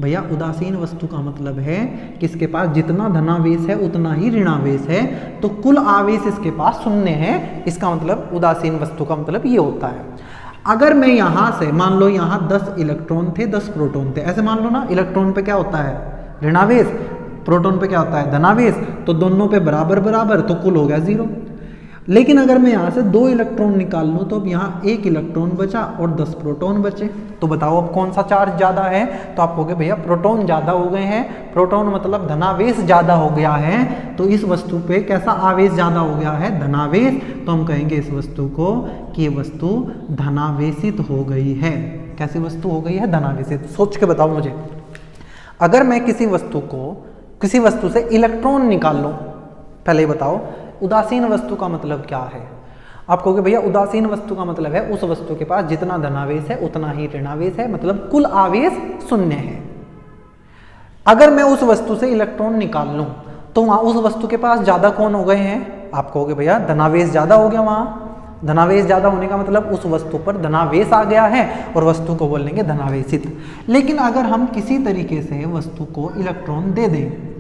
भैया उदासीन वस्तु का मतलब है कि इसके पास जितना धनावेश है उतना ही ऋणावेश है, तो कुल आवेश इसके पास शून्य है। इसका मतलब उदासीन वस्तु का मतलब ये होता है। अगर मैं यहाँ से मान लो यहाँ 10 इलेक्ट्रॉन थे, 10 प्रोटॉन थे, ऐसे मान लो ना, इलेक्ट्रॉन पे क्या होता है? ऋणावेश। प्रोटॉन पे क्या होता है धनावेश, तो दोनों पे बराबर बराबर, तो कुल हो गया 0। लेकिन अगर मैं यहाँ से 2 इलेक्ट्रॉन निकाल लूँ तो अब यहाँ 1 इलेक्ट्रॉन बचा और 10 प्रोटॉन बचे, तो बताओ अब कौन सा चार्ज ज़्यादा है, तो आप कहोगे भैया प्रोटॉन ज़्यादा हो गए हैं, प्रोटॉन मतलब धनावेश ज़्यादा हो गया है, तो इस वस्तु पे कैसा आवेश ज़्यादा हो गया है धनावेश, तो हम कहेंगे इस वस्तु को कि ये वस्तु धनावेशित हो गई है। कैसी वस्तु हो गई है धनावेशित, सोच के बताओ मुझे। अगर मैं किसी वस्तु से इलेक्ट्रॉन निकाल लूँ, पहले ही बताओ उदासीन वस्तु का मतलब क्या है, आप कहोगे भैया उदासीन वस्तु का मतलब है उस वस्तु के पास जितना धनावेश है उतना ही ऋणावेश है, मतलब कुल आवेश 0 है। अगर मैं उस वस्तु से इलेक्ट्रॉन निकाल लूं तो वहां उस वस्तु के पास ज्यादा कौन हो गए हैं, आप कहोगे भैया धनावेश ज्यादा हो गया, वहां धनावेश ज्यादा होने का मतलब उस वस्तु पर धनावेश आ गया है और वस्तु को बोल लेंगे धनावेशित। लेकिन अगर हम किसी तरीके से वस्तु को इलेक्ट्रॉन दे दें,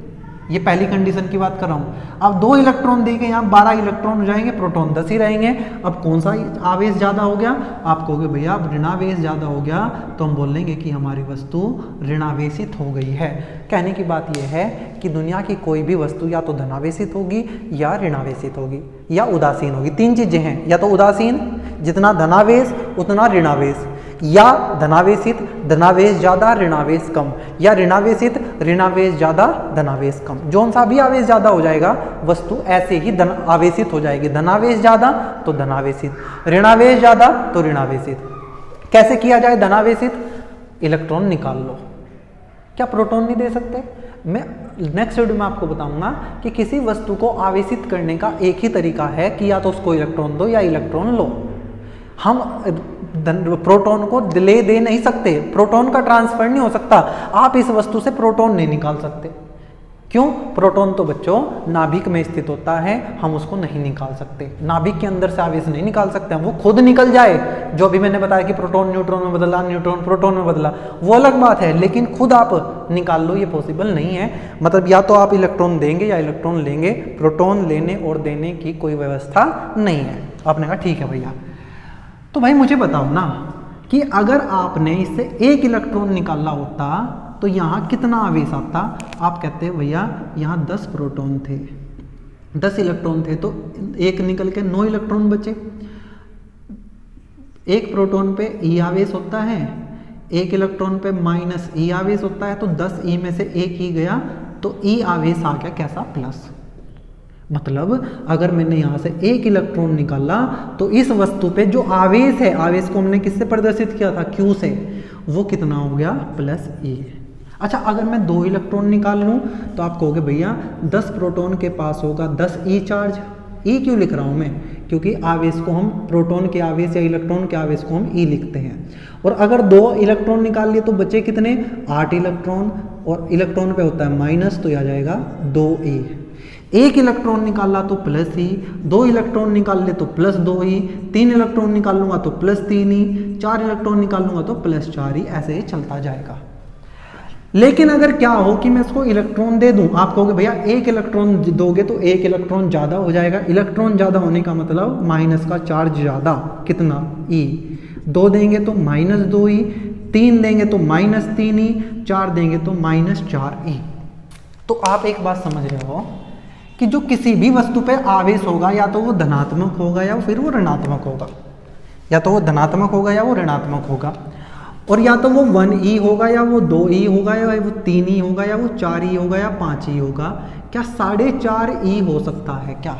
ये पहली कंडीशन की बात कर रहा हूँ, अब 2 इलेक्ट्रॉन देके यहाँ 12 इलेक्ट्रॉन हो जाएंगे, प्रोटॉन 10 ही रहेंगे, अब कौन सा आवेश ज़्यादा हो गया, आप कहोगे भैया अब ऋणावेश ज़्यादा हो गया, तो हम बोल लेंगे कि हमारी वस्तु ऋणावेशित हो गई है। कहने की बात यह है कि दुनिया की कोई भी वस्तु या तो धनावेशित होगी या ऋणावेशित होगी या उदासीन होगी, 3 चीज़ें हैं, या तो उदासीन जितना धनावेश उतना ऋणावेश, या धनावेशित धनावेश ज़्यादा ऋणावेश कम, या ऋणावेशित ऋणावेश ज़्यादा धनावेश कम। जौन सा भी आवेश ज़्यादा हो जाएगा वस्तु ऐसे ही आवेशित हो जाएगी, धनावेश ज़्यादा तो धनावेशित, ऋणावेश ज़्यादा तो ऋणावेशित। कैसे किया जाए धनावेशित, इलेक्ट्रॉन निकाल लो। क्या प्रोटॉन नहीं दे सकते? मैं नेक्स्ट वीडियो में आपको बताऊंगा कि किसी वस्तु को आवेशित करने का एक ही तरीका है कि या तो उसको इलेक्ट्रॉन दो या इलेक्ट्रॉन लो। हम प्रोटॉन को दे नहीं सकते, प्रोटॉन का ट्रांसफर नहीं हो सकता, आप इस वस्तु से प्रोटॉन नहीं निकाल सकते। क्यों? प्रोटॉन तो बच्चों नाभिक में स्थित होता है, हम उसको नहीं निकाल सकते, नाभिक के अंदर से आवेश नहीं निकाल सकते हम, वो खुद निकल जाए। जो भी मैंने बताया कि प्रोटॉन न्यूट्रॉन में बदला, न्यूट्रॉन प्रोटॉन में बदला, वो अलग बात है, लेकिन खुद आप निकाल लो ये पॉसिबल नहीं है। मतलब या तो आप इलेक्ट्रॉन देंगे या इलेक्ट्रॉन लेंगे, प्रोटॉन लेने और देने की कोई व्यवस्था नहीं है। आपने कहा ठीक है भैया, तो भाई मुझे बताओ ना कि अगर आपने इससे 1 इलेक्ट्रॉन निकाला होता तो यहाँ कितना आवेश आता? आप कहते हैं भैया यहाँ 10 प्रोटॉन थे, 10 इलेक्ट्रॉन थे, तो 1 निकल के 9 इलेक्ट्रॉन बचे। 1 प्रोटॉन पे ई आवेश होता है, 1 इलेक्ट्रॉन पे माइनस ई आवेश होता है, तो 10 ई में से 1 ही गया, तो ई आवेश आ गया कैसा? प्लस। मतलब अगर मैंने यहाँ से 1 इलेक्ट्रॉन निकाला तो इस वस्तु पे जो आवेश है, आवेश को हमने किससे प्रदर्शित किया था? Q से, वो कितना हो गया? Plus E। अच्छा, अगर मैं 2 इलेक्ट्रॉन निकाल लूँ तो आप कहोगे भैया 10 प्रोटॉन के पास होगा 10 E चार्ज। E क्यों लिख रहा हूँ मैं? क्योंकि आवेश को हम प्रोटॉन के आवेश या इलेक्ट्रॉन के आवेश को हम E लिखते हैं। और अगर 2 इलेक्ट्रॉन निकाल लिए तो बचे कितने? 8 इलेक्ट्रॉन, और इलेक्ट्रॉन पे होता है माइनस, तो आ जाएगा 2E। 1 इलेक्ट्रॉन निकाला तो प्लस E, 2 इलेक्ट्रॉन निकाल ले तो प्लस 2E, 3 इलेक्ट्रॉन निकालूंगा तो प्लस 3E, 4 इलेक्ट्रॉन निकालूंगा तो प्लस 4E, ऐसे ही चलता जाएगा। लेकिन अगर क्या हो कि मैं इसको इलेक्ट्रॉन दे दूं, आप कहोगे भैया 1 इलेक्ट्रॉन दोगे तो 1 इलेक्ट्रॉन ज़्यादा हो जाएगा। इलेक्ट्रॉन ज़्यादा होने का मतलब माइनस का चार्ज ज़्यादा, कितना? E। 2 देंगे तो माइनस 2E, 3 देंगे तो माइनस 3E, 4 देंगे तो माइनस 4E। तो आप एक बात समझ रहे हो कि जो किसी भी वस्तु पे आवेश होगा या तो वो धनात्मक होगा या फिर वो ऋणात्मक होगा, या तो वो धनात्मक होगा या वो ऋणात्मक होगा, और या तो वो 1E होगा या वो 2E होगा या वो 3E होगा या वो 4E होगा या 5E होगा। क्या 4.5E हो सकता है क्या?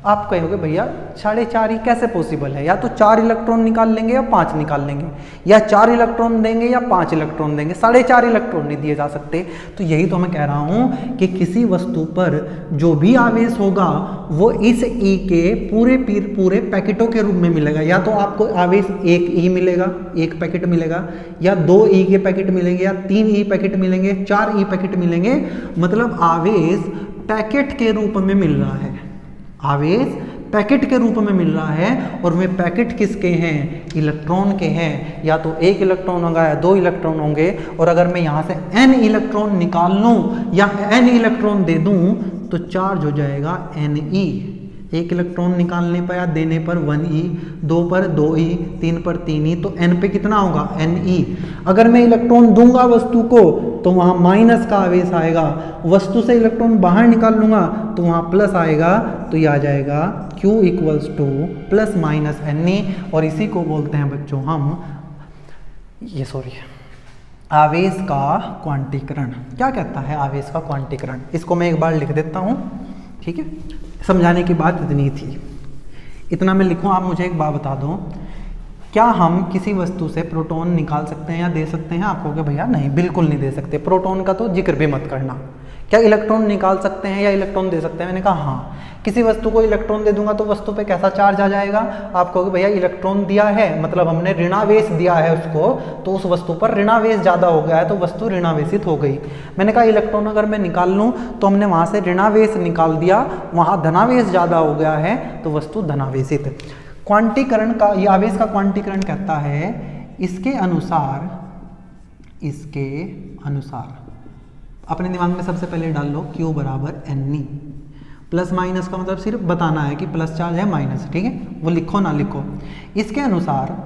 आप कहोगे भैया 4.5E कैसे पॉसिबल है? या तो 4 इलेक्ट्रॉन निकाल लेंगे या 5 निकाल लेंगे, या 4 इलेक्ट्रॉन देंगे या 5 इलेक्ट्रॉन देंगे, 4.5 इलेक्ट्रॉन नहीं दिए जा सकते। तो यही तो मैं कह रहा हूँ कि किसी वस्तु पर जो भी आवेश होगा वो इस E के पूरे पैकेटों के रूप में मिलेगा। या तो आपको आवेश 1E मिलेगा, 1 पैकेट मिलेगा, या 2E के पैकेट मिलेंगे, या 3E पैकेट मिलेंगे, 4E पैकेट मिलेंगे। मतलब आवेश पैकेट के रूप में मिल रहा है, आवेश पैकेट के रूप में मिल रहा है। और वे पैकेट किसके हैं? इलेक्ट्रॉन के हैं। या तो 1 इलेक्ट्रॉन होगा या 2 इलेक्ट्रॉन होंगे। और अगर मैं यहाँ से n इलेक्ट्रॉन निकाल लूँ या n इलेक्ट्रॉन दे दूँ तो चार्ज हो जाएगा Ne। एक इलेक्ट्रॉन निकालने पर या देने पर 1e, 2 पर 2e, 3 पर 3e, तो n पे कितना होगा ne। अगर मैं इलेक्ट्रॉन दूंगा वस्तु को तो वहाँ माइनस का आवेश आएगा, वस्तु से इलेक्ट्रॉन बाहर निकाल लूंगा तो वहाँ प्लस आएगा, तो ये आ जाएगा Q equals two plus minus ne। और इसी को बोलते हैं बच्चों हम आवेश का क्वांटीकरण। क्या कहता है आवेश का क्वांटीकरण? इसको मैं एक बार लिख देता हूँ, ठीक है, समझाने की बात इतनी थी, इतना मैं लिखूँ। आप मुझे एक बात बता दो, क्या हम किसी वस्तु से प्रोटॉन निकाल सकते हैं या दे सकते हैं? आप कहोगे भैया नहीं, बिल्कुल नहीं दे सकते, प्रोटॉन का तो जिक्र भी मत करना। क्या इलेक्ट्रॉन निकाल सकते हैं या इलेक्ट्रॉन दे सकते हैं? मैंने कहा हाँ। किसी वस्तु को इलेक्ट्रॉन दे दूंगा तो वस्तु पे कैसा चार्ज आ जाएगा? आप कहोगे भैया इलेक्ट्रॉन दिया है, मतलब हमने ऋणावेश दिया है उसको, तो उस वस्तु पर ऋणावेश ज़्यादा हो गया है तो वस्तु ऋणावेशित हो गई। मैंने कहा इलेक्ट्रॉन अगर मैं निकाल लूँ तो हमने वहाँ से ऋणावेश निकाल दिया, वहाँ धनावेश ज़्यादा हो गया है तो वस्तु धनावेशित। क्वांटीकरण का, ये आवेश का क्वांटीकरण कहता है इसके अनुसार अपने दिमाग में सबसे पहले डाल लो Q बराबर ne। प्लस माइनस का मतलब सिर्फ बताना है कि प्लस चार्ज है माइनस, ठीक है, वो लिखो ना लिखो। इसके अनुसार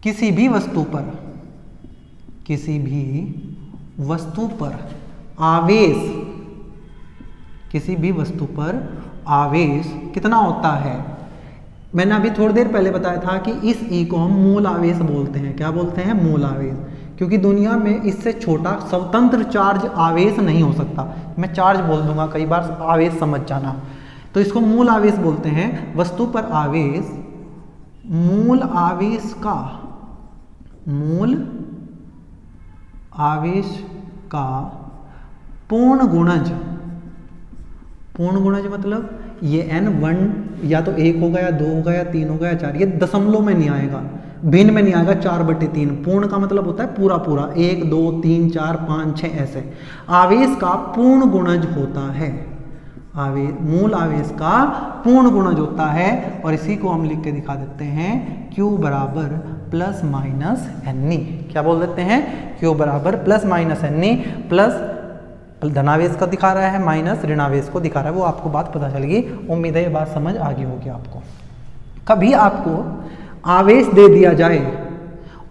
किसी भी वस्तु पर आवेश कितना होता है? मैंने अभी थोड़ी देर पहले बताया था कि इस E को हम मूल आवेश बोलते हैं। क्या बोलते हैं? मूल आवेश, क्योंकि दुनिया में इससे छोटा स्वतंत्र चार्ज आवेश नहीं हो सकता। मैं चार्ज बोल दूंगा कई बार, आवेश समझ जाना, तो इसको मूल आवेश बोलते हैं। वस्तु पर आवेश, मूल आवेश का पूर्ण गुणज मतलब ये n 1 या तो 1 होगा या 2 होगा या 3 होगा या 4, ये दशमलव में नहीं आएगा, भिन्न में नहीं आएगा। 4/3 पूर्ण का मतलब होता है पूरा पूरा, 1 2 3 4 5 6 ऐसे। आवेश का पूर्ण गुणज होता है, मूल आवेश का पूर्ण गुणज होता है, और इसी को हम लिख के दिखा देते हैं Q बराबर प्लस माइनस ne। क्या बोल देते हैं? Q बराबर प्लस माइनस ne, प्लस धनावेश का दिखा रहा है, माइनस ऋणावेश को दिखा रहा है। वो आपको बात पता चल गई, उम्मीद है ये बात समझ आ गई होगी आपको। कभी आपको आवेश दे दिया जाए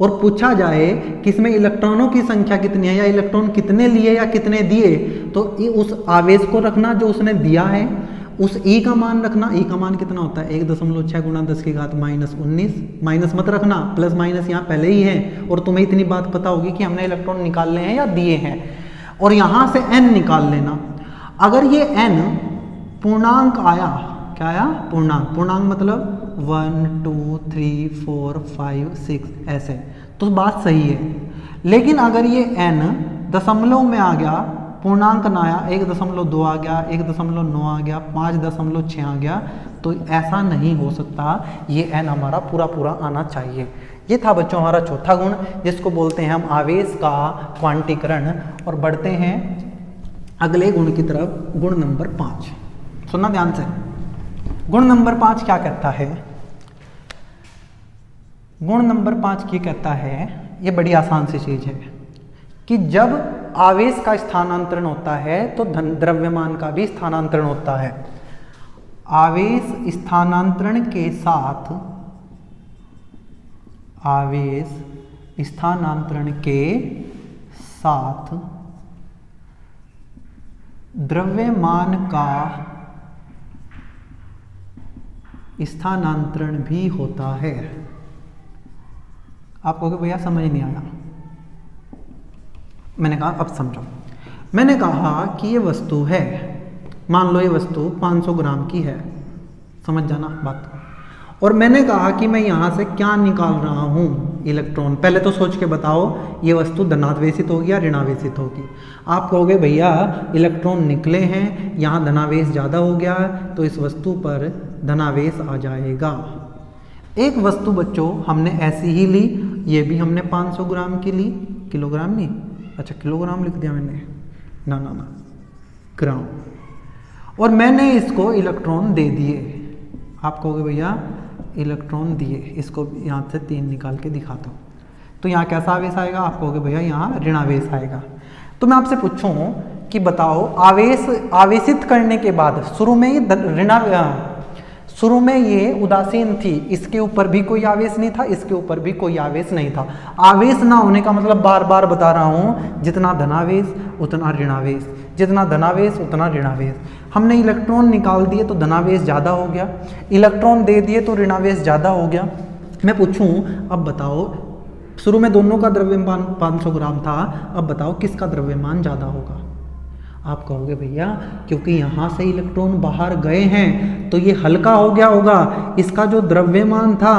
और पूछा जाए कि इसमें इलेक्ट्रॉनों की संख्या कितनी है या इलेक्ट्रॉन कितने लिए या कितने दिए, तो उस आवेश को रखना जो उसने दिया है, उस E का मान रखना। E का मान कितना होता है? 1.6 गुणा 10 की घात -19। माइनस मत रखना, प्लस माइनस यहाँ पहले ही है, और तुम्हें इतनी बात पता होगी कि हमने इलेक्ट्रॉन निकालने हैं या दिए हैं, और यहाँ से n निकाल लेना। अगर ये n पूर्णांक आया, क्या आया? पूर्णांक मतलब 1 2 3 4 5 6 ऐसे, तो बात सही है। लेकिन अगर ये n दशमलव में आ गया, पूर्णांक ना आया, 1.2 आ गया, 1.9 आ गया, 5.6 आ गया, तो ऐसा नहीं हो सकता। ये n हमारा पूरा पूरा आना चाहिए। ये था बच्चों हमारा चौथा गुण, जिसको बोलते हैं हम आवेश का क्वांटीकरण। और बढ़ते हैं अगले गुण की तरफ, गुण नंबर 5। सुनना ध्यान से। गुण नंबर 5 क्या कहता है? गुण नंबर 5 ये कहता है, ये बड़ी आसान सी चीज है, कि जब आवेश का स्थानांतरण होता है तो द्रव्यमान का भी स्थानांतरण होता है। आवेश स्थानांतरण के साथ, आवेश स्थानांतरण के साथ द्रव्यमान का स्थानांतरण भी होता है। आप कहोगे भैया समझ नहीं आया। मैंने कहा अब समझो। मैंने कहा कि ये वस्तु है, मान लो ये वस्तु 500 ग्राम की है, समझ जाना बात। और मैंने कहा कि मैं यहाँ से क्या निकाल रहा हूँ? इलेक्ट्रॉन। पहले तो सोच के बताओ ये वस्तु धनावेशित होगी या ऋणावेशित होगी? आप कहोगे भैया इलेक्ट्रॉन निकले हैं, यहाँ धनावेश ज़्यादा हो गया तो इस वस्तु पर धनावेश आ जाएगा। एक वस्तु बच्चों हमने ऐसी ही ली, ये भी हमने 500 ग्राम की ली, किलोग्राम नहीं, अच्छा किलोग्राम लिख दिया मैंने, ना ना ना ग्राम। और मैंने इसको इलेक्ट्रॉन दे दिए। आप कहोगे भैया इलेक्ट्रॉन दिए, इसको यहाँ से 3 निकाल के दिखा दो, तो यहाँ कैसा आवेश आएगा? आप कहोगे भैया यहाँ ऋणावेश आएगा। तो मैं आपसे पूछूं कि बताओ आवेशित करने के बाद शुरू में ही शुरू में ये उदासीन थी, इसके ऊपर भी कोई आवेश नहीं था, इसके ऊपर भी कोई आवेश नहीं था। आवेश ना होने का मतलब बार बार बता रहा हूं, जितना धनावेश उतना ऋणावेश, जितना धनावेश उतना ऋणावेश। हमने इलेक्ट्रॉन निकाल दिए तो धनावेश ज़्यादा हो गया, इलेक्ट्रॉन दे दिए तो ऋणावेश ज़्यादा हो गया। मैं पूछूं, अब बताओ शुरू में दोनों का द्रव्यमान 500 ग्राम था, अब बताओ किसका द्रव्यमान ज़्यादा होगा। आप कहोगे भैया क्योंकि यहाँ से इलेक्ट्रॉन बाहर गए हैं तो ये हल्का हो गया होगा, इसका जो द्रव्यमान था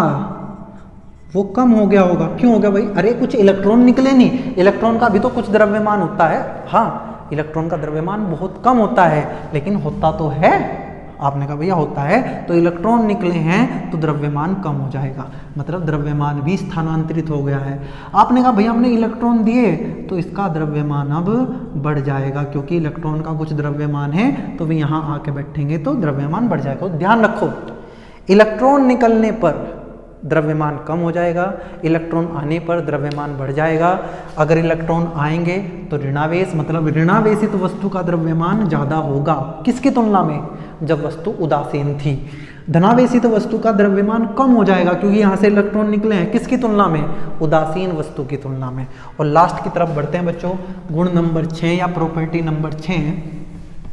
वो कम हो गया होगा। क्यों हो गया भाई? अरे कुछ इलेक्ट्रॉन निकले नहीं, इलेक्ट्रॉन का भी तो कुछ द्रव्यमान होता है। हाँ, इलेक्ट्रॉन का द्रव्यमान बहुत कम होता है, लेकिन होता तो है। आपने कहा भैया होता है, तो इलेक्ट्रॉन निकले हैं तो द्रव्यमान कम हो जाएगा, मतलब द्रव्यमान भी स्थानांतरित हो गया है। आपने कहा भैया हमने इलेक्ट्रॉन दिए तो इसका द्रव्यमान अब बढ़ जाएगा, क्योंकि इलेक्ट्रॉन का कुछ द्रव्यमान है तो वे यहाँ आके बैठेंगे तो द्रव्यमान बढ़ जाएगा। तो ध्यान रखो, इलेक्ट्रॉन निकलने पर द्रव्यमान कम हो जाएगा, इलेक्ट्रॉन आने पर द्रव्यमान बढ़ जाएगा। अगर इलेक्ट्रॉन आएंगे तो ऋणावेश, मतलब ऋणावेशित वस्तु का द्रव्यमान ज़्यादा होगा। किसकी तुलना में? जब वस्तु उदासीन थी। धनावेशित वस्तु का द्रव्यमान कम हो जाएगा क्योंकि यहाँ से इलेक्ट्रॉन निकले हैं। किसकी तुलना में? उदासीन वस्तु की तुलना में। और लास्ट की तरफ बढ़ते हैं बच्चों, गुण नंबर 6 या प्रॉपर्टी नंबर 6।